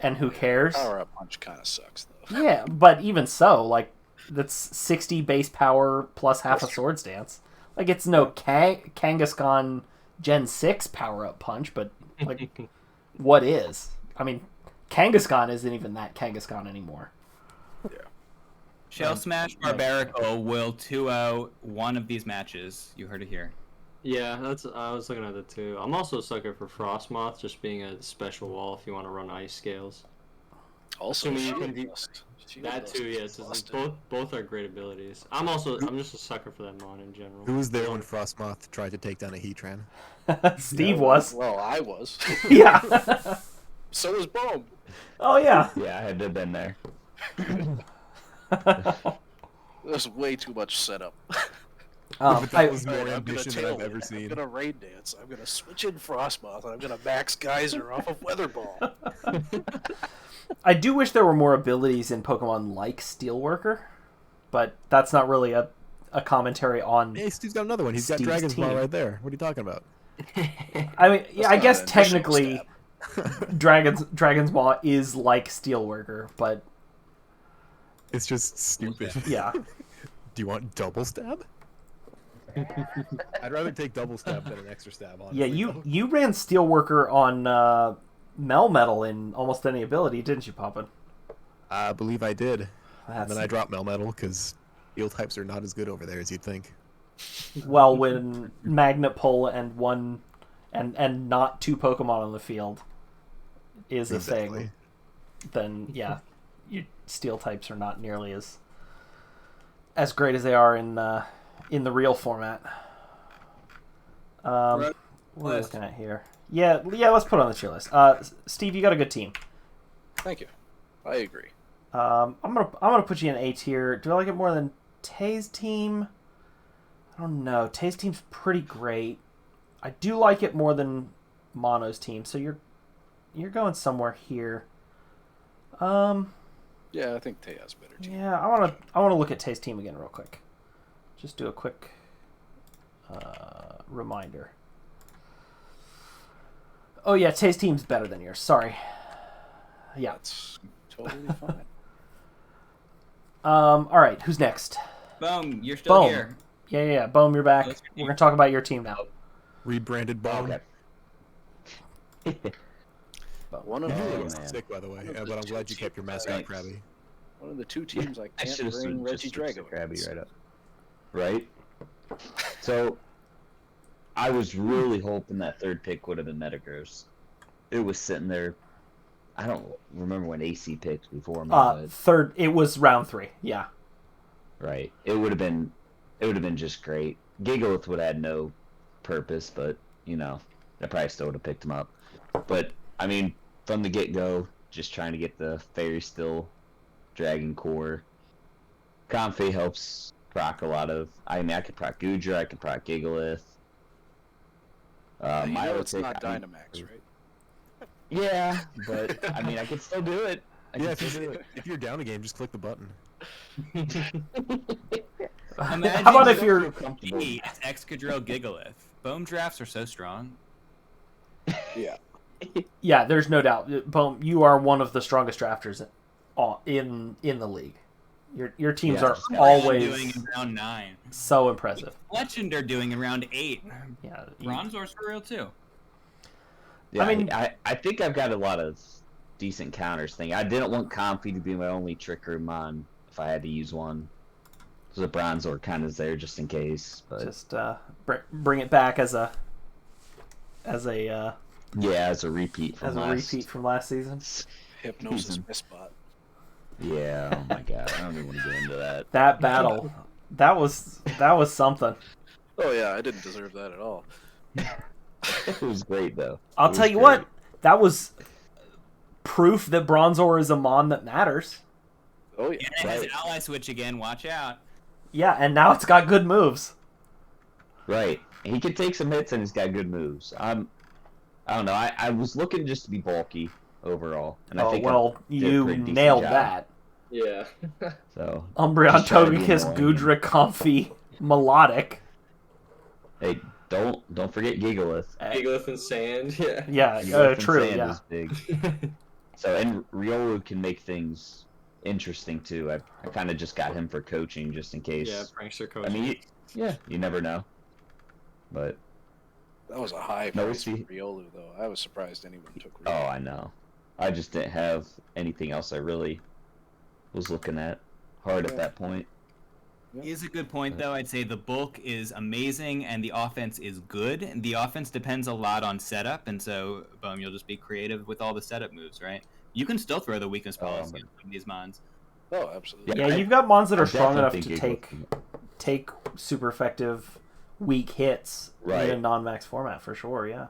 and who cares? Power Up Punch kind of sucks though. Yeah, but even so, like that's 60 base power plus half a Swords Dance. Like it's no Kangaskhan Gen 6 Power Up Punch, but like. What is? I mean, Kangaskhan isn't even that Kangaskhan anymore. Yeah. Shell Smash Barbarical will 2-0 one of these matches. You heard it here. Yeah, I was looking at it too. I'm also a sucker for Frostmoth, just being a special wall if you want to run ice scales. Also, that too, yeah. Both are great abilities. I'm just a sucker for that mon in general. Who was there when Frostmoth tried to take down a Heatran? Steve was. Well, I was. Yeah. So was BOhm. Oh yeah. Yeah, I had to have been there. There's way too much setup. That was more I'm gonna ambition than I've ever I'm seen. gonna rain dance. I'm gonna switch in Frostmoth, and I'm gonna max Geyser off of Weatherball. I do wish there were more abilities in Pokemon like Steelworker, but that's not really a commentary on. Hey, Steve's got another one. He's got Steve's Dragon's Ball team. right there. What are you talking about? I mean, yeah, I not guess an technically, additional Dragon's Maw is like Steelworker, but It's just stupid. yeah. Do you want double stab? I'd rather take double stab than an extra stab, honestly. Yeah, you ran Steelworker on Melmetal in almost any ability, didn't you, Poppin? I believe I did. That's... And then I dropped Melmetal because steel types are not as good over there as you'd think. Well, when Magnet Pull and not two Pokemon on the field, is a Exactly. thing, then yeah, your steel types are not nearly as great as they are in the real format. What are we looking at here? Yeah, let's put it on the tier list. Steve, you got a good team. Thank you. I agree. I'm gonna put you in A tier. Do I like it more than Tay's team? I don't know. Tay's team's pretty great. I do like it more than Mono's team. So you're going somewhere here. Yeah, I think Tay has a better team. Yeah, I wanna look at Tay's team again real quick. Just do a quick reminder. Oh yeah, Tay's team's better than yours. Sorry. Yeah. That's totally fine. All right, who's next? BOhm, you're still BOhm. here. Yeah. BOhm, you're back. What's your We're gonna talk about your team now. Rebranded BOhm. Okay. One of Oh, the man. Sick, by the way. Yeah, but I'm glad you kept your mascot Thanks. crabby. one of the two teams I I can't should have bring Reggie Drago. Crabby right up. Right? So, I was really hoping that third pick would have been Metagross. It was sitting there. I don't remember when AC picked before me. but- Third. It was round 3. Yeah. Right. It would have been just great. Gigalith would have had no purpose, but I probably still would have picked him up. But I mean, from the get-go, just trying to get the Fairy Still Dragon Core. Comfey helps proc a lot of. I mean, I could proc Goodra, I can proc Gigalith. You know it's Milotic, not I mean- Dynamax, right? Yeah, but I mean, I could still do it. Yeah, if you're down a game, just click the button. Imagine How about you if you're? comfortable. It's Excadrill Gigalith. BOhm drafts are so strong. Yeah. Yeah, there's no doubt. BOhm, you are one of the strongest drafters in the league. Your teams Yeah, are just got Doing always in round 9. so impressive. Legend are doing in round 8. Yeah. Bronzor's for real too. Yeah, I mean- I think I've got a lot of decent counters thing. I didn't want Comfey to be my only Trick Room mon if I had to use one. So the Bronzor kind of is there just in case. But Just bring it back as a yeah, as a repeat from repeat from last season. Hypnosis Season. misspot. Yeah, oh my god, I don't even want to get into that. That battle, that was something. Oh yeah, I didn't deserve that at all. It was great though. I'll It was tell you great. what, that was proof that Bronzor is a mon that matters. Oh yeah. And his Right. ally switch again, watch out. Yeah, and now it's got good moves. Right, he could take some hits and he's got good moves. I don't know. I was looking just to be bulky overall, and I Oh think well, I did a you pretty decent nailed job. that. Yeah. So Umbreon, Just try to be Togekiss, annoying. Goodra, Comfey, Melodic. hey, don't forget Gigalith. Gigalith and Sand. Yeah. Yeah, Gigalith and true. Sand Yeah, is big. So and Riolu can make things interesting too. I kind of just got him for coaching just in case. Yeah, prankster coach. I mean, you never know. But That was a high No, price for see- Riolu though. I was surprised anyone took oh, Riolu. I know. I just didn't have anything else I really was looking at hard at that point. Is a good point though. I'd say the bulk is amazing and the offense is good. The offense depends a lot on setup, and so you'll just be creative with all the setup moves, right? You can still throw the weakness policy on some of these mons. Oh, absolutely. yeah. You've got mons that are I strong enough to definitely think take super effective weak hits Right. in a non-max format for sure. Yeah.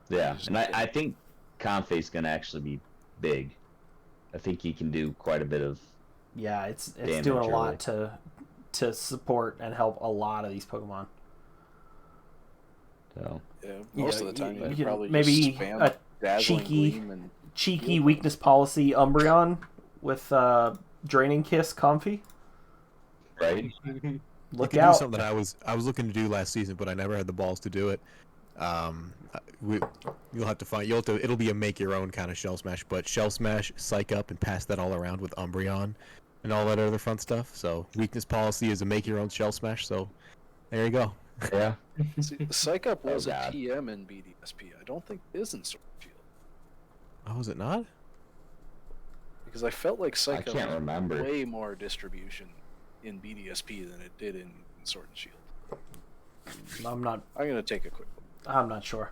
Yeah, and I think Comfey's going to actually be big. I think he can do quite a bit of. Yeah, it's Damage doing a early. lot to support and help a lot of these Pokemon. So Yeah, most Yeah, of the time you you can probably maybe just spam a Dazzling cheeky- Gleam and Cheeky weakness policy Umbreon with Draining Kiss Comfey. right, Look You can do out. something I was looking to do last season, but I never had the balls to do it. You'll have to find. It'll be a make your own kind of shell smash, but shell smash, psych up, and pass that all around with Umbreon and all that other fun stuff. So weakness policy is a make your own shell smash. So there you go. yeah, see, the Psych Up was a God. TM in BDSP. I don't think it is in Sword and Shield Oh, is it not? because I felt like I Psych Up can't had remember. way more distribution in BDSP than it did in Sword and Shield. I'm not I'm gonna take a quick look. I'm not sure.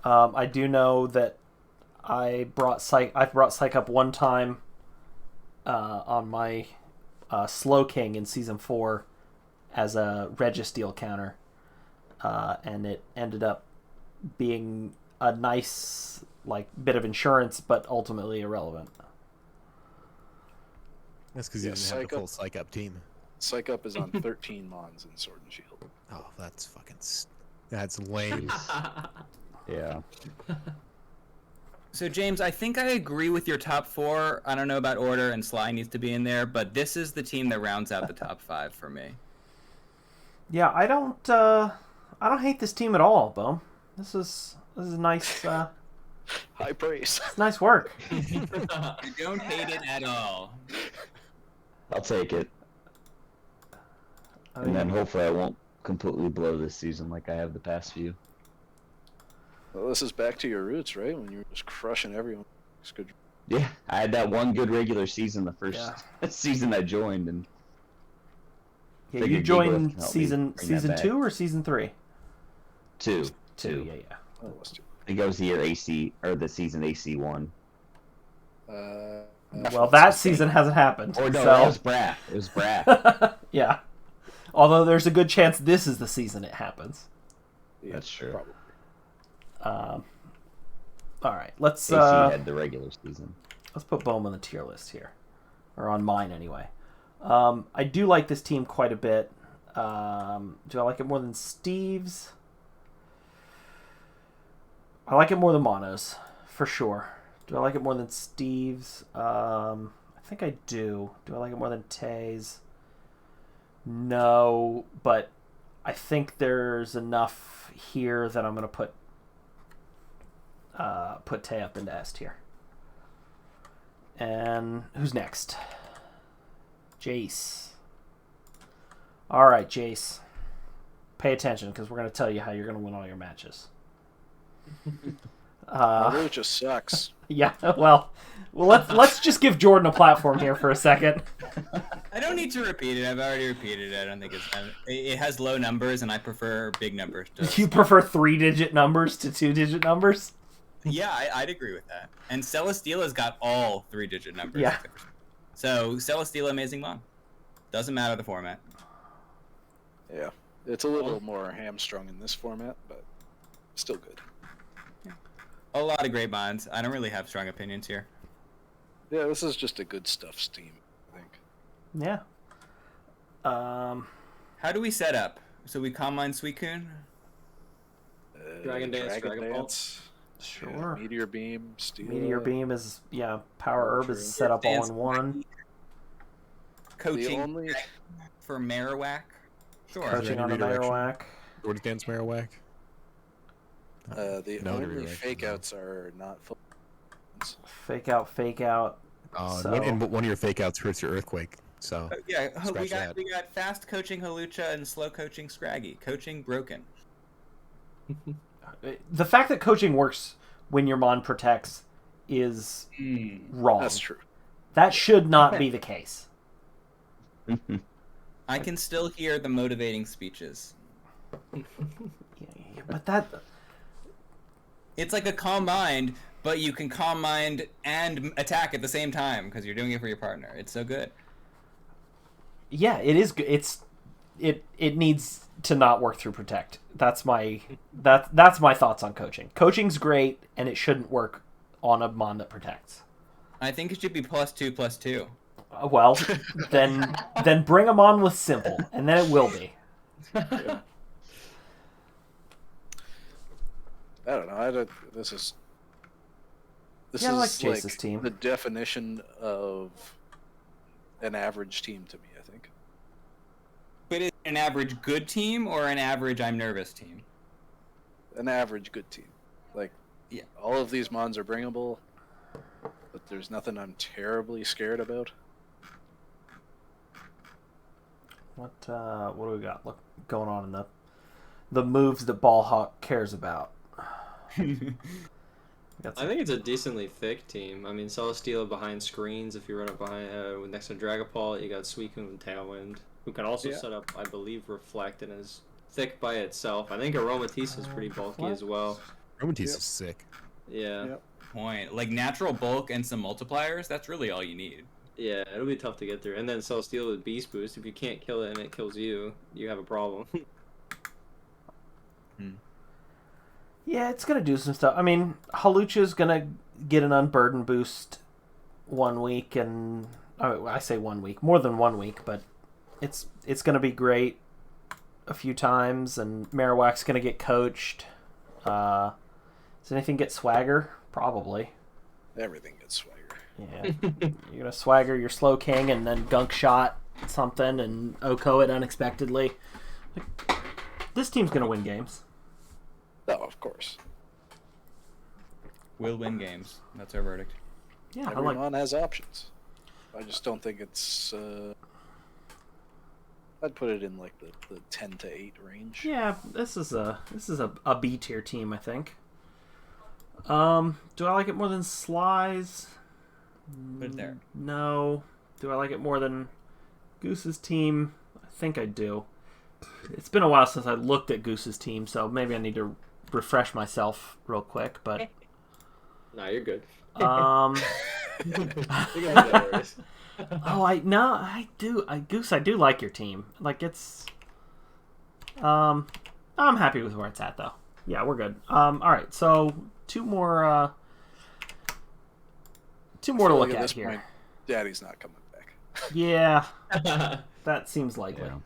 I do know that I've brought Psych up one time on my Slowking in Season 4 as a Registeel counter. And it ended up being a nice bit of insurance, but ultimately irrelevant. That's because you didn't have the full Psych Up team. Psych Up is on 13 Mons in Sword and Shield. Oh, that's that's lame. Yeah. So James, I think I agree with your top 4. I don't know about order, and Sly needs to be in there, but this is the team that rounds out the top 5 for me. Yeah, I don't hate this team at all, BOhm. This is nice. High praise. It's nice work. I don't hate it at all. I'll take it. And then hopefully I won't completely blow this season like I have the past few. Well, this is back to your roots, right? When you were just crushing everyone. It's good. Yeah, I had that one good regular season the first season I joined, and yeah, you joined Gigalith season 2 or season 3? 2. Yeah. Oh, it was 2. I think I was the year AC or the season AC1. Well, that season hasn't happened. Or no, so... that was BBRAFF. It was BBRAFF. Yeah. Although there's a good chance this is the season it happens. Yeah, That's true. Probably. All right, let's AC had the regular season. let's put BOhm on the tier list here, or on mine anyway. I do like this team quite a bit. Do I like it more than Steve's? I like it more than Mono's, for sure. Do I like it more than Steve's? I think I do. Do I like it more than Tay's? No, but I think there's enough here that I'm going to put Tay up into S tier. And who's next? Jace. All right, Jace. Pay attention, because we're going to tell you how you're going to win all your matches. It just sucks. Yeah, well, let's just give Jordan a platform here for a second. I don't need to repeat it. I've already repeated it. I don't think it has low numbers, and I prefer big numbers. You prefer 3-digit numbers to 2-digit numbers? Yeah, I'd agree with that. And Celesteela's got all 3-digit numbers. Yeah. So Celesteela, amazing mom. Doesn't matter the format. Yeah, it's a little more hamstrung in this format, but still good. A lot of great bonds. I don't really have strong opinions here. Yeah, this is just a good stuff team, I think. Yeah. How do we set up? So we combine Suicune? Dragon Dance, Dragon Dance. Sure. Yeah, Meteor Beam, Steel. Meteor Beam is, Power Herb is set up all in one. Coaching for Marowak? Sure. Coaching on a Marowak. Jordan Dance Marowak. The only fake outs are not full. Fake out. And one of your fake outs hurts your Earthquake. So yeah, we that. got fast coaching Hawlucha and slow coaching Scraggy. Coaching broken. The fact that coaching works when your Mon protects is wrong. That's true. That should not be the case. I can still hear the motivating speeches. But that... It's like a Calm Mind, but you can Calm Mind and attack at the same time because you're doing it for your partner. It's so good. Yeah, it is good. It needs to not work through Protect. That's my thoughts on coaching. Coaching's great, and it shouldn't work on a Mon that protects. I think it should be +2/+2. Well, then bring them on with simple, and then it will be. Yeah. I don't know. This is I like Chase's team. The definition of an average team to me, I think. But is it an average good team or an average I'm nervous team? An average good team. Yeah. All of these Mons are bringable, but there's nothing I'm terribly scared about. What do we got going on in the moves that Ballhawk cares about? I think it's a decently thick team. I mean, Celesteela behind screens. If you run up behind next to Dragapult, you got Suicune and Tailwind, who can also set up, I believe, Reflect and is thick by itself. I think Aromatisse is pretty bulky as well. Aromatisse is sick. Yeah. Yep. point. Like natural bulk and some multipliers, that's really all you need. Yeah, it'll be tough to get through. And then Celesteal with Beast Boost. If you can't kill it and it kills you, you have a problem. Yeah, it's gonna do some stuff. I mean, Halucha's gonna get an Unburden boost 1 week, and I say 1 week, more than 1 week, but it's gonna be great a few times, and Marowak's gonna get coached. Does anything get swagger? Probably. Everything gets swagger. Yeah, you're gonna swagger your Slow King and then gunk shot something and Oko it unexpectedly. Like, this team's gonna win games. No, of course. We'll win games. That's our verdict. Yeah, Everyone has options. I just don't think it's. I'd put it in like the 10 to 8 range. Yeah, this is a B tier team, I think. Do I like it more than Sly's? Put it there. No. Do I like it more than Goose's team? I think I do. It's been a while since I looked at Goose's team, so maybe I need to refresh myself real quick. But Nah, you're good. oh, I do. Goose, I do like your team. Like it's. I'm happy with where it's at though. Yeah, we're good. All right, so two more to look at here. Point, Daddy's not coming back. Yeah, that seems likely. Yeah.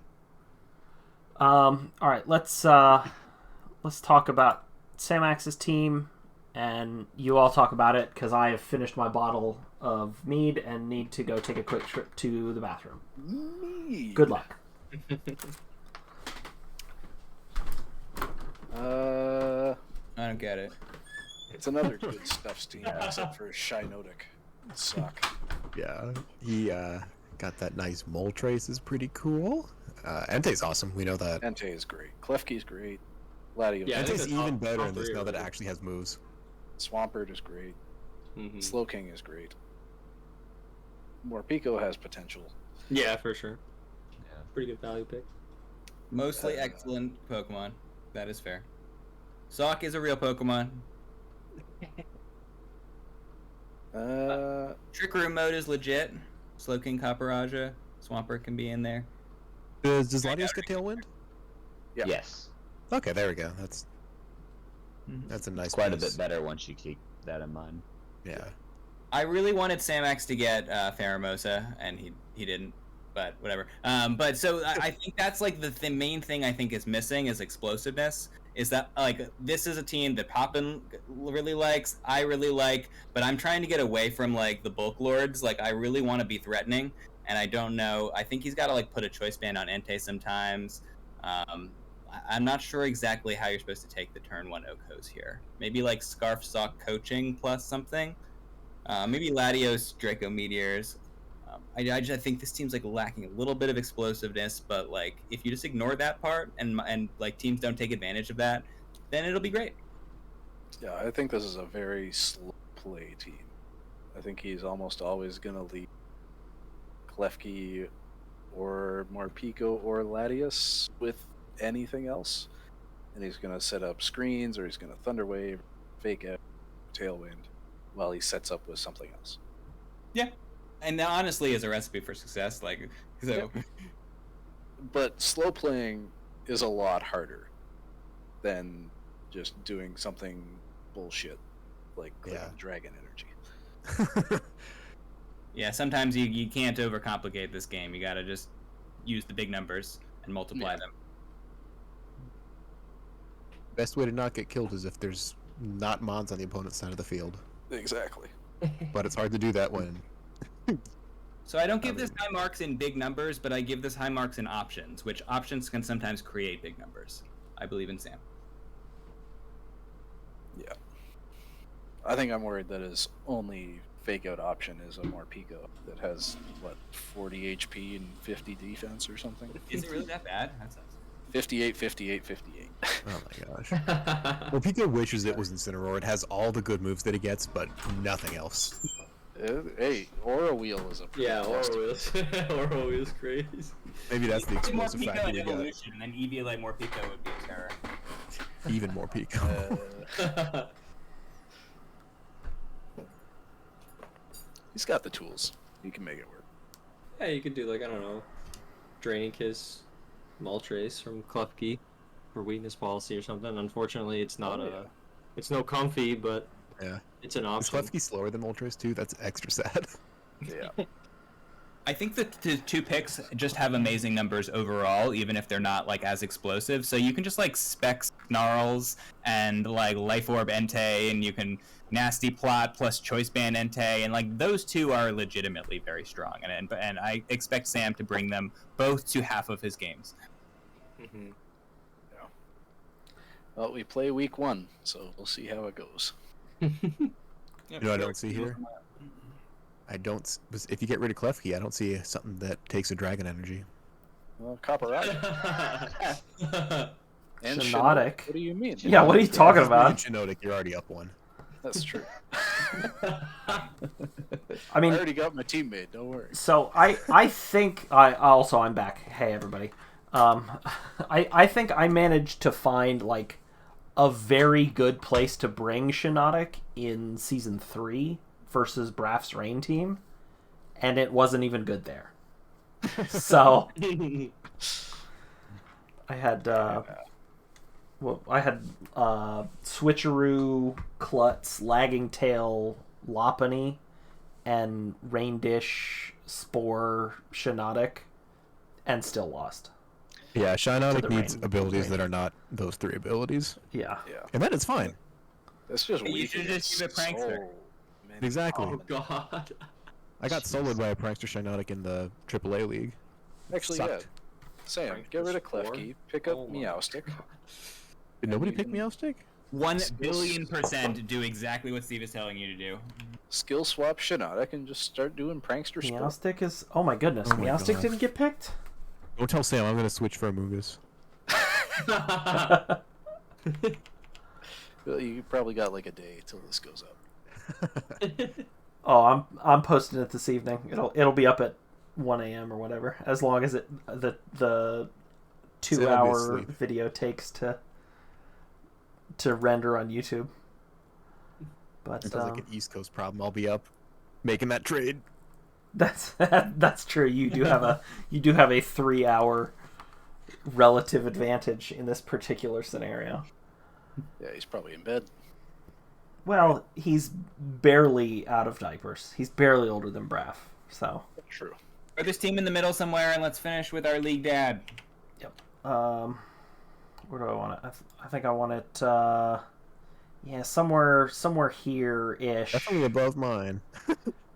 All right, let's talk about Samax's team, and you all talk about it because I have finished my bottle of mead and need to go take a quick trip to the bathroom. Mead. Good luck. I don't get it. It's another good stuffs team, except for Shinotic. Suck. Yeah, he got that nice mole trace. Is pretty cool. Entei's awesome. We know that. Entei is great. Klefki's great. Latios. Yeah, Entei's even better in top this three now are that it really actually has moves. Swampert is great. Mm-hmm. Slowking is great. Morpeko has potential. Yeah, for sure. Yeah. Pretty good value pick. Mostly excellent Pokemon. That is fair. Sock is a real Pokemon. Trick Room mode is legit. Slowking, Copperaja, Swampert can be in there. Does Latios get Tailwind? Yeah. Yes. Okay, there we go. That's a nice. Quite piece. a bit better once you keep that in mind. Yeah. I really wanted Samax to get Pheromosa, and he didn't. But whatever. But so I think that's like the main thing I think is missing is explosiveness. Is that like this is a team that Poppin really likes, I really like, but I'm trying to get away from like the bulk lords. Like I really want to be threatening, and I don't know. I think he's got to like put a choice band on Entei sometimes. I'm not sure exactly how you're supposed to take the turn 1 Okos here. Maybe like Scarf Sock coaching plus something. Maybe Latios Draco Meteors. I think this team's like lacking a little bit of explosiveness, but like if you just ignore that part and like teams don't take advantage of that, then it'll be great. Yeah, I think this is a very slow play team. I think he's almost always gonna lead Klefki or Morpeko or Latios with anything else, and he's gonna set up screens or he's gonna Thunderwave, Fake Out, Tailwind, while he sets up with something else. Yeah. And that honestly is a recipe for success. Like, so. Yep. But slow playing is a lot harder than just doing something bullshit like Dragon Energy. Yeah, sometimes you can't overcomplicate this game. You gotta just use the big numbers and multiply them. Best way to not get killed is if there's not mons on the opponent's side of the field. Exactly. But it's hard to do that when. So I don't give this high marks in big numbers, but I give this high marks in options, which options can sometimes create big numbers. I believe in Sam. Yeah. I think I'm worried that his only fake out option is a Morpeko that has, 40 HP and 50 defense or something? Is it really that bad? That sucks. 58, 58, 58. Oh my gosh. Well, Pika wishes it was Incineroar. It has all the good moves that it gets, but nothing else. Hey, Aura Wheel is a Aura Wheel's Aura Wheel's crazy. Maybe that's the explosive Morpeko factor and we got. Evolution, and then EV Morpeko would be a terror. Even more Pika. He's got the tools. He can make it work. Yeah, you could do like, I don't know, Draining Kiss, Moltres from Klefki for weakness policy or something. Unfortunately, it's not it's no comfy, but Yeah. it's an Is option. Klefki slower than Moltres too? That's extra sad. Yeah. I think that the 2 picks just have amazing numbers overall, even if they're not like as explosive. So you can just like spec Snarls and like Life Orb Entei, and you can Nasty Plot plus Choice Band Entei, and like those 2 are legitimately very strong. And I expect Sam to bring them both to half of his games. Mm-hmm. Well, we play week 1, so we'll see how it goes. You know, I don't see here. If you get rid of Klefki, I don't see something that takes a dragon energy. Well, Copperite. And Shiinotic. What do you mean? Yeah, what are you talking about? Shiinotic, you're already up 1. That's true. I mean, I already got my teammate. Don't worry. so I think I'm back. Hey everybody. I think I managed to find like a very good place to bring Shiinotic in season 3 versus BBRAFF's Rain team, and it wasn't even good there. So I had Switcheroo, Klutz, Lagging Tail, Lopunny, and Rain Dish, Spore, Shiinotic, and still lost. Yeah, Shiinotic the needs rain. abilities that are not those 3 abilities. Yeah. Yeah. And that is fine. That's just You weak. should just give it Prankster. Exactly. Oh god. I got soloed by a Prankster Shiinotic in the AAA league. Actually, yeah. Sucked. Sam, get rid of Klefki. Pick up Meowstic. Did nobody pick Meowstick? 1,000,000,000% do exactly what Steve is telling you to do. Skill swap Shiinotic and just start doing prankster stuff. Meowstic is... Oh my goodness. Oh my Meowstic God. didn't get picked? Don't tell Sam I'm going to switch for Amoonguss. Well, you probably got like a day till this goes up. Oh, I'm posting it this evening. It'll be up at 1 a.m. or whatever, as long as the Sam will be 2-hour asleep. video takes to render on YouTube. But That sounds like an East Coast problem. I'll be up making that trade. that's true. You do have a 3-hour relative advantage in this particular scenario. Yeah, he's probably in bed. Well, he's barely out of diapers. He's barely older than BBRAFF, so. True. Put this team in the middle somewhere, and let's finish with our league dad. Yep. Where do I want it? I think I want it. Yeah, somewhere here-ish. Definitely above mine.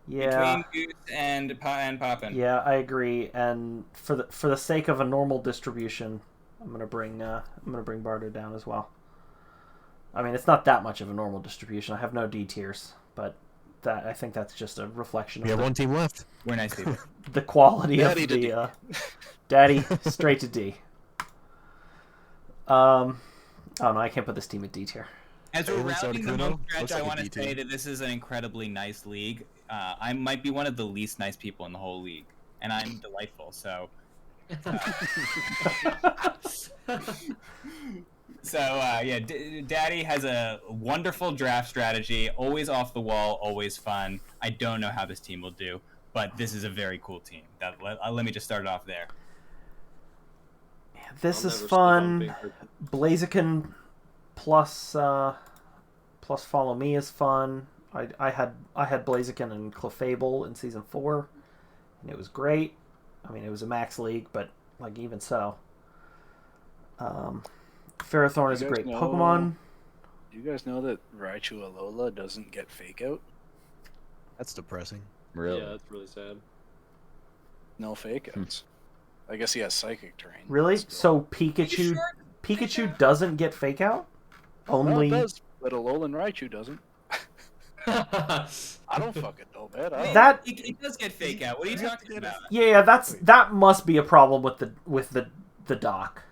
Yeah. Between Goose and Poppin. Yeah, I agree. And for the sake of a normal distribution, I'm gonna bring Bardo down as well. I mean, it's not that much of a normal distribution. I have no D tiers, but I think that's just a reflection We of have one team left. We're nice people. the quality Daddy of to D. the daddy straight to D. Oh no, I can't put this team at D tier. As we're Everyone rounding the started home Kuno? stretch, Looks I like a want to D team. say that this is an incredibly nice league. I might be one of the least nice people in the whole league, and I'm delightful, so... yeah, Daddy has a wonderful draft strategy, always off the wall, always fun. I don't know how this team will do, but this is a very cool team. Let me just start it off there. This I'll is never fun. sleep on Blaziken plus Follow Me is fun. I had Blaziken and Clefable in season 4, and it was great. I mean, it was a max league, but like even so, Ferrothorn is a You guys great know- Pokemon. Do you guys know that Raichu Alola doesn't get Fake Out? That's depressing. Really? Yeah, that's really sad. No Fake Outs. I guess he has Psychic Terrain. Really? Still. So Pikachu doesn't get Fake Out? Well, Only it does, but Alolan Raichu doesn't. I don't fucking know, man. I don't that. It does get fake out. What are you talking about? Yeah, that must be a problem with the dock,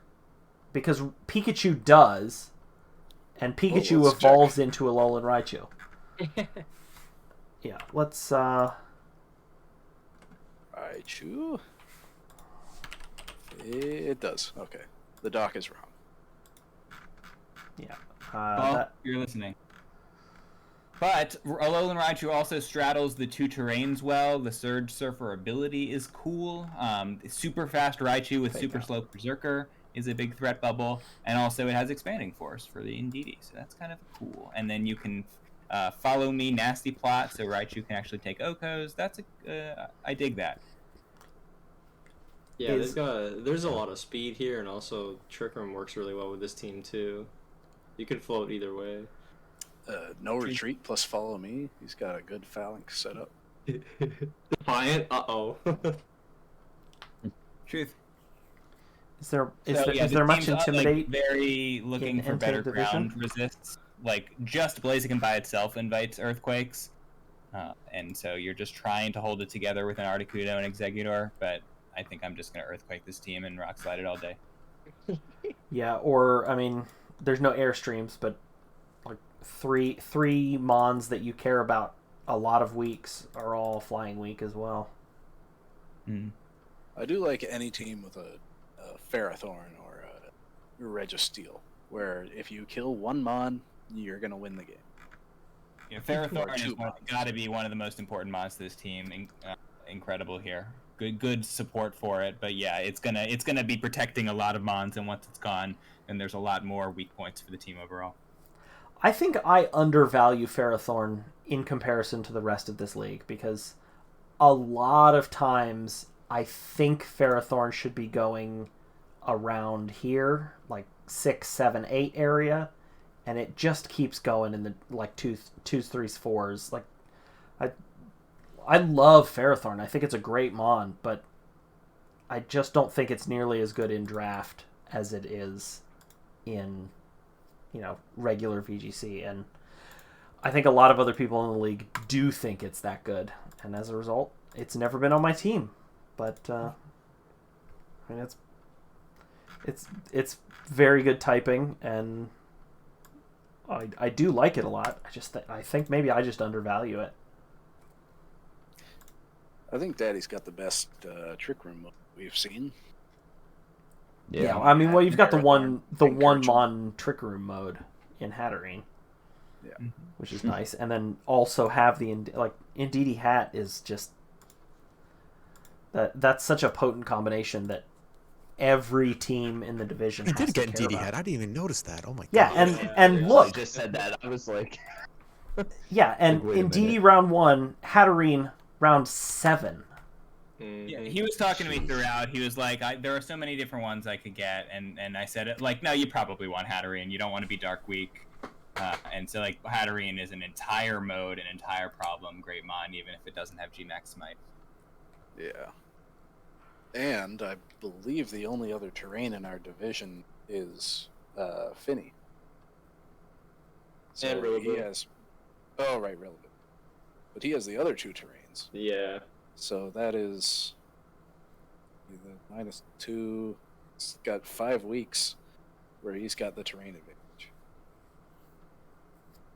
because Pikachu does, and Pikachu let's evolves into Alolan Raichu. Yeah, let's Raichu? It does. Okay. The doc is wrong. yeah. Well, That, you're listening. But Alolan Raichu also straddles the two terrains well. The Surge Surfer ability is cool. Super fast Raichu with super slow Berserker is a big threat bubble. And also it has Expanding Force for the Indeedee, so that's kind of cool. And then you can follow me, Nasty Plot, so Raichu can actually take Okos. I dig that. Yeah, there's a lot of speed here, and also Trick Room works really well with this team too. You can float either way. No retreat plus follow me. He's got a good phalanx set up. Defiant? Uh-oh. Truth. Is there the much team's, intimidate? Very looking for in better Entei ground resists. Like, just Blaziken by itself invites Earthquakes. And so you're just trying to hold it together with an Articuno and Exeggutor, but I think I'm just going to Earthquake this team and Rock Slide it all day. Yeah, or, I mean, there's no Airstreams, but like three Mons that you care about a lot of weeks are all flying weak as well. Mm. I do like any team with a Ferrothorn or a Registeel, where if you kill one Mon, you're going to win the game. Yeah, Ferrothorn is got to be one of the most important mons to this team. Incredible here. Good support for it, but yeah, it's gonna be protecting a lot of mons, and once it's gone, then there's a lot more weak points for the team overall. I think I undervalue Ferrothorn in comparison to the rest of this league, because a lot of times I think Ferrothorn should be going around here, like 6, 7, 8 area, and it just keeps going in the like 2s, 3s, 4s. Like I love Ferrothorn. I think it's a great mon, but I just don't think it's nearly as good in draft as it is in, regular VGC. And I think a lot of other people in the league do think it's that good. And as a result, it's never been on my team. But, I mean, it's very good typing, and I do like it a lot. I think maybe I just undervalue it. I think Daddy's got the best Trick Room we've seen. Yeah, I mean, well, you've got the one Mon Trick Room mode in Hatterene, which is nice, and then also have the Indeedee Hat is just that's such a potent combination that every team in the division. He has did to get care Indeedee about. Hat. I didn't even notice that. Oh my god. Yeah, and look, I just said that. I was like, yeah, and Like, wait a Indeedee minute. round 1, Hatterene round 7. Yeah, he was talking to me throughout. He was like, there are so many different ones I could get, and I said, no, you probably want Hatterene. You don't want to be Dark Weak. And so, Hatterene is an entire mode, an entire problem, great mon, even if it doesn't have G-Max Smite. Yeah. And I believe the only other terrain in our division is Finny. So And Relevant. he has... Oh, right, Relevant. But he has the other two terrains. Yeah. So that is -2. It's got 5 weeks where he's got the terrain advantage.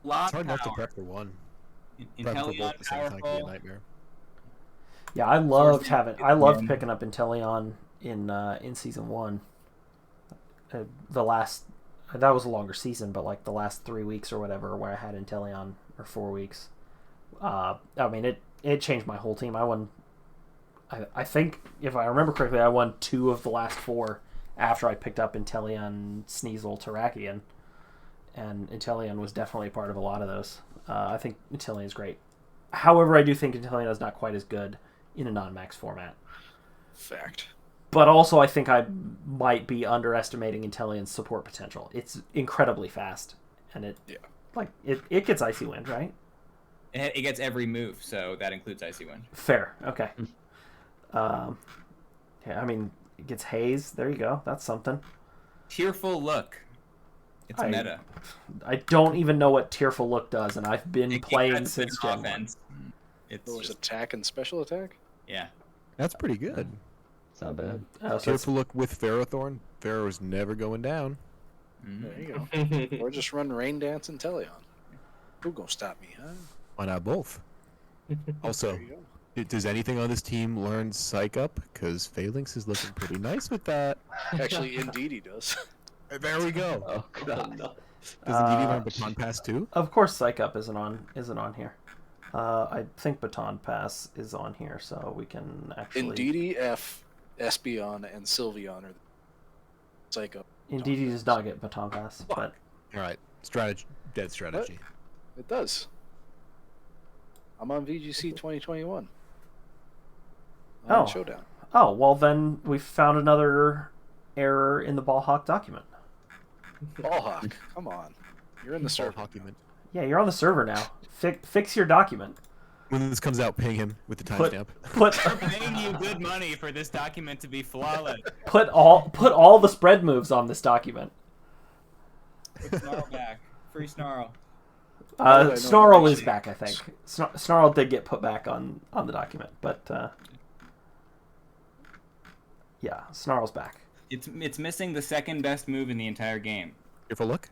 Lot It's hard enough to power. prep for one. Prep for Inteleon both at the same time can be a powerful. nightmare. Yeah, I loved Yeah. picking up Inteleon in season 1. That was a longer season, but the last 3 weeks or whatever where I had Inteleon, or 4 weeks. I mean, it changed my whole team. I won. I think if I remember correctly, I won 2 of the last 4 after I picked up Inteleon, Sneasel, Terrakion, and Inteleon was definitely part of a lot of those. I think Inteleon is great. However, I do think Inteleon is not quite as good in a non-max format. Fact. But also, I think I might be underestimating Inteleon's support potential. It's incredibly fast, and it gets Icy Wind, right? It gets every move, so that includes Icy Wind. Fair, okay. Yeah, I mean, it gets Haze. There you go. That's something. Tearful Look. It's meta. I don't even know what Tearful Look does, and I've been playing cuts since in Gen 1. offense. It's What was just, attack and special attack? yeah. That's pretty good. it's not bad. Oh, so it's- Careful look with Ferrothorn. Pharaoh's never going down. There you go. Or just run Rain Dance and Teleon. Who gonna stop me, huh? Why not both? Also, There you go. does anything on this team learn Psych Up? Because Phalanx is looking pretty nice with that. Actually, indeed he does. There we go. Oh god. No. Doesn't DD learn Baton Pass too? Of course, Psych Up isn't on here. I think Baton Pass is on here, so we can actually. Indeedee, F, Espeon, and Sylveon are the Psycho. Indeedee does not get Baton Pass, but All right, strategy, dead strategy. It does. I'm on VGC 2021. I'm on Showdown. oh well, then we found another error in the Ballhawk document. Ballhawk, come on. You're in the server. Hawkeyeben. Yeah, you're on the server now. Fix your document. When this comes out, ping him with the Put timestamp. put Paying you good money for this document to be flawless. put all the spread moves on this document. Put Snarl back. Free Snarl. I know Snarl what is I back, I think. Snarl did get put back on the document, but yeah, Snarl's back. It's missing the second best move in the entire game. Careful look.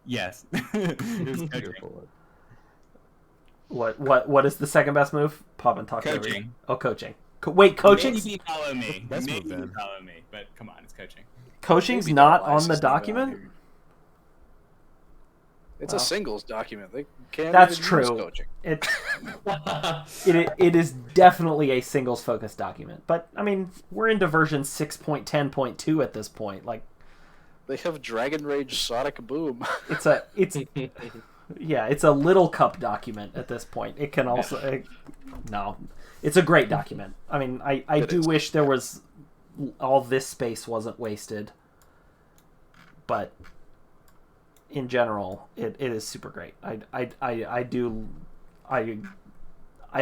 Yes. It was coaching. What is the second best move? Poppin, talk to everybody. Coaching. Oh, coaching. Wait, coaching? Maybe follow me. Best Maybe move, then. follow me. But come on, it's coaching. Coaching's Maybe not don't on the license them around document? here. It's Well, a singles document. They can't That's even use true. coaching. It is definitely a singles focused document. But I mean, we're into version 6.10.2 at this point. Like, They have Dragon Rage Sonic Boom. it's a little cup document at this point. It can also no, it's a great document. I mean, I do wish there was all this space wasn't wasted, but in general, it is super great. I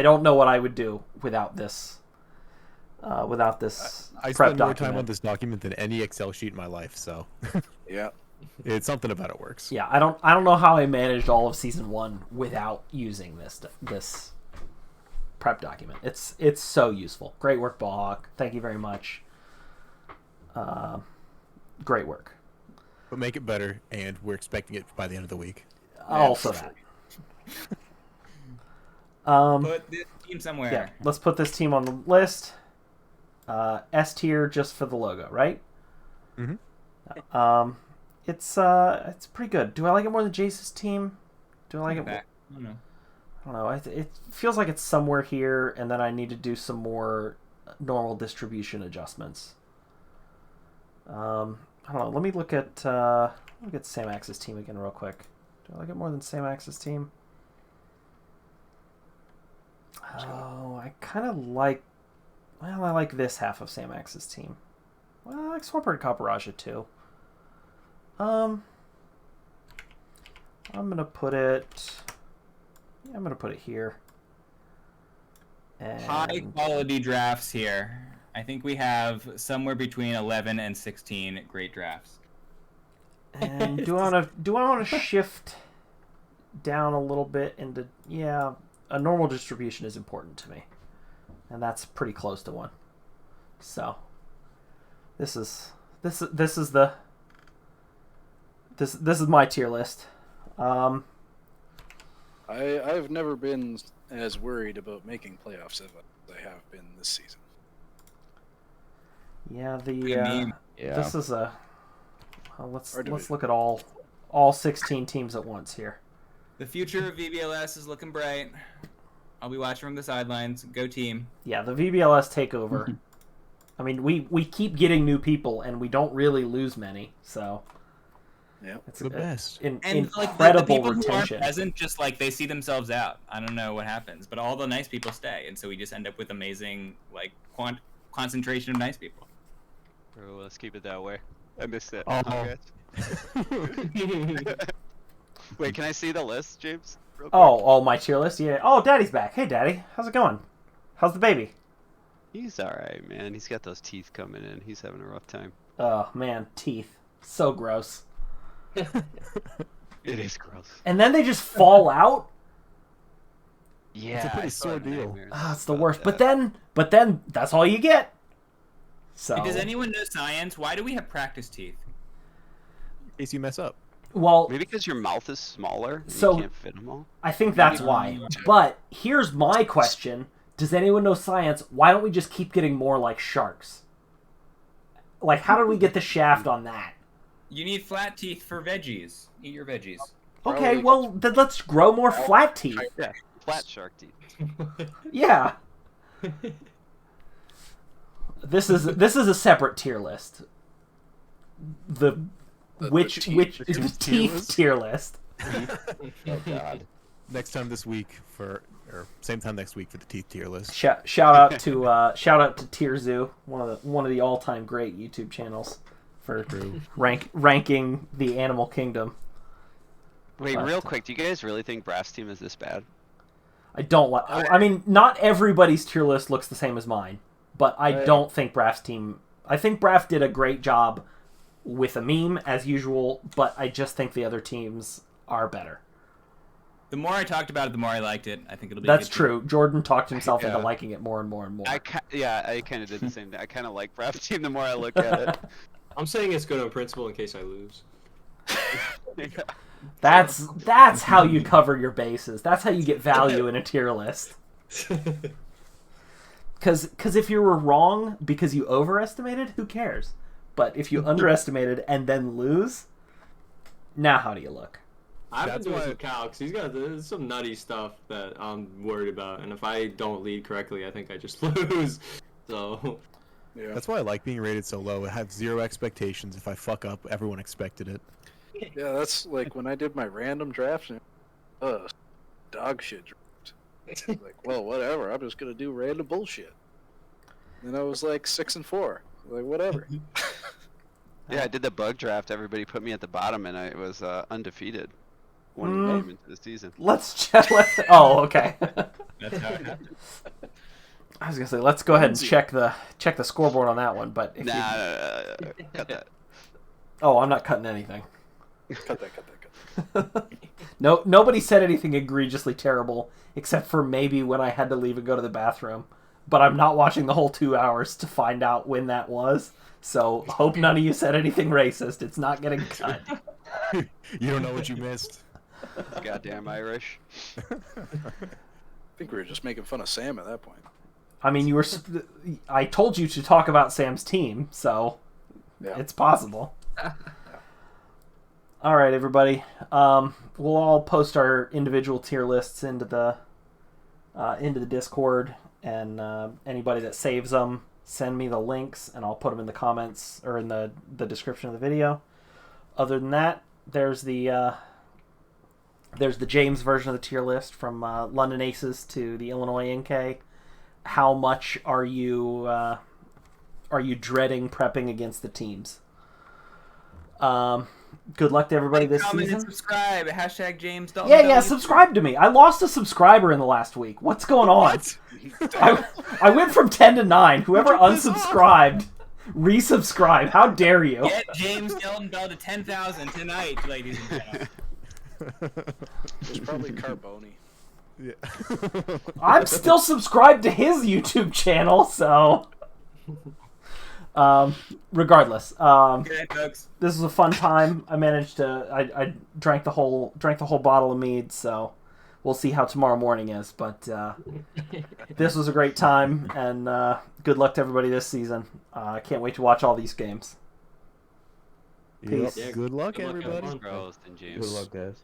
don't know what I would do without this. Without this I prep spent more document. time on this document than any Excel sheet in my life, so Yeah. it's something about it works. Yeah, I don't know how I managed all of season 1 without using this prep document. It's so useful. Great work, Ballhawk. Thank you very much. Great work. But make it better, and we're expecting it by the end of the week. Also for that. Put this team somewhere. Yeah, let's put this team on the list. S tier just for the logo, right? Mhm. It's pretty good. Do I like it more than Jace's team? Do I like it? Back. I don't know. I don't know. It feels like it's somewhere here, and then I need to do some more normal distribution adjustments. I don't know. Let me look at Sam Axe's team again real quick. Do I like it more than Sam Axe's team? Oh, I kind of like. Well, I like this half of Sam Axe's team. Well, I like Swampert and Copperaja too. I'm gonna put it. Yeah, I'm gonna put it here. And High quality drafts here. I think we have somewhere between 11 and 16 great drafts. And do I want to shift down a little bit into a normal distribution is important to me, and that's pretty close to 1. So this is my tier list. I've never been as worried about making playoffs as I have been this season. Yeah, Yeah. this is a. Let's Or do look at all 16 teams at once here. The future of VBL-S is looking bright. I'll be watching from the sidelines. Go team. Yeah, the VBL-S takeover. I mean, we keep getting new people, and we don't really lose many, so Yeah. it's The best. And like incredible the people who aren't retention. present, just like they see themselves out. I don't know what happens, but all the nice people stay, and so we just end up with amazing like concentration of nice people. Bro, let's keep it that way. I missed that. Oh. Congrats. Wait, can I see the list, James? Real quick? Oh, my tier list? Yeah. Oh, Daddy's back. Hey, Daddy. How's it going? How's the baby? He's alright, man. He's got those teeth coming in. He's having a rough time. Oh, man. Teeth. So gross. It is gross. And then they just fall out? Yeah, pretty I still have sore deal. nightmares Ah, it's the about worst. But that. then, that's all you get. So. Does anyone know science? Why do we have practice teeth? In case you mess up. Well, Maybe because your mouth is smaller and So- you can't fit them all? I think that's why. But here's my question. Does anyone know science? Why don't we just keep getting more like sharks? Like, how did we get the shaft on that? You need flat teeth for veggies. Eat your veggies. Okay, Probably- well then let's grow more flat teeth. Yeah, flat shark teeth. Yeah. This is a separate tier list. The teeth teeth tier list. Oh God. Next time this week or same time next week for the teeth tier list. Shout out to Tier Zoo, one of the all time great YouTube channels for True. ranking the animal kingdom. Wait, But- real quick, do you guys really think BBRAFF's team is this bad? I don't like. I mean, not everybody's tier list looks the same as mine, but I don't think BBRAFF's team. I think BBRAFF did a great job with a meme as usual, but I just think the other teams are better. The more I talked about it, the more I liked it. I think it'll be. That's a good true. Jordan talked himself into Yeah. liking it more and more and more. I kind of did the same thing. I kind of like BBRAFF's team the more I look at it. I'm saying it's good on principle in case I lose. That's how you cover your bases. That's how you get value in a tier list. Because if you were wrong because you overestimated, who cares? But if you underestimated and then lose, now how do you look? I've been That's doing why- some calcs. He's got some nutty stuff that I'm worried about, and if I don't lead correctly, I think I just lose. So Yeah. That's why I like being rated so low. I have zero expectations. If I fuck up, everyone expected it. Yeah, that's like when I did my random drafts. Dog shit draft. Like, well, whatever. I'm just gonna do random bullshit. And I was like 6-4. Like, whatever. Yeah, I did the bug draft. Everybody put me at the bottom, and I was undefeated. One game into the season. Let's check. Oh, okay. That's how it happened. I was gonna say let's go ahead and check the scoreboard on that one. But if Nah, you... cut that. Oh, I'm not cutting anything. Cut that. No, nobody said anything egregiously terrible except for maybe when I had to leave and go to the bathroom. But I'm not watching the whole 2 hours to find out when that was. So hope none of you said anything racist. It's not getting cut. You don't know what you missed. Goddamn Irish. I think we were just making fun of Sam at that point. I mean, I told you to talk about Sam's team, so Yeah. it's possible. All right, everybody. We'll all post our individual tier lists into the Discord, and anybody that saves them, send me the links, and I'll put them in the comments or in the description of the video. Other than that, there's the James version of the tier list from London Aces to the Illinois Inkay. How much are you dreading prepping against the teams? Good luck to everybody this Comment season. and subscribe. Hashtag James Dalton. Yeah, subscribe to me. I lost a subscriber in the last week. What's going on? I went from 10 to 9. Whoever unsubscribed, resubscribe. How dare you? Get James Dalton Bell to 10,000 tonight, ladies and gentlemen. It was probably Carboni. Yeah. I'm still subscribed to his YouTube channel, so... regardless, Okay, folks. this was a fun time. I managed to... I drank the whole bottle of mead, so we'll see how tomorrow morning is. But this was a great time, and good luck to everybody this season. I can't wait to watch all these games. Peace. Yep. Good luck, Good luck, everybody. everyone. Growth and James. Good luck, guys.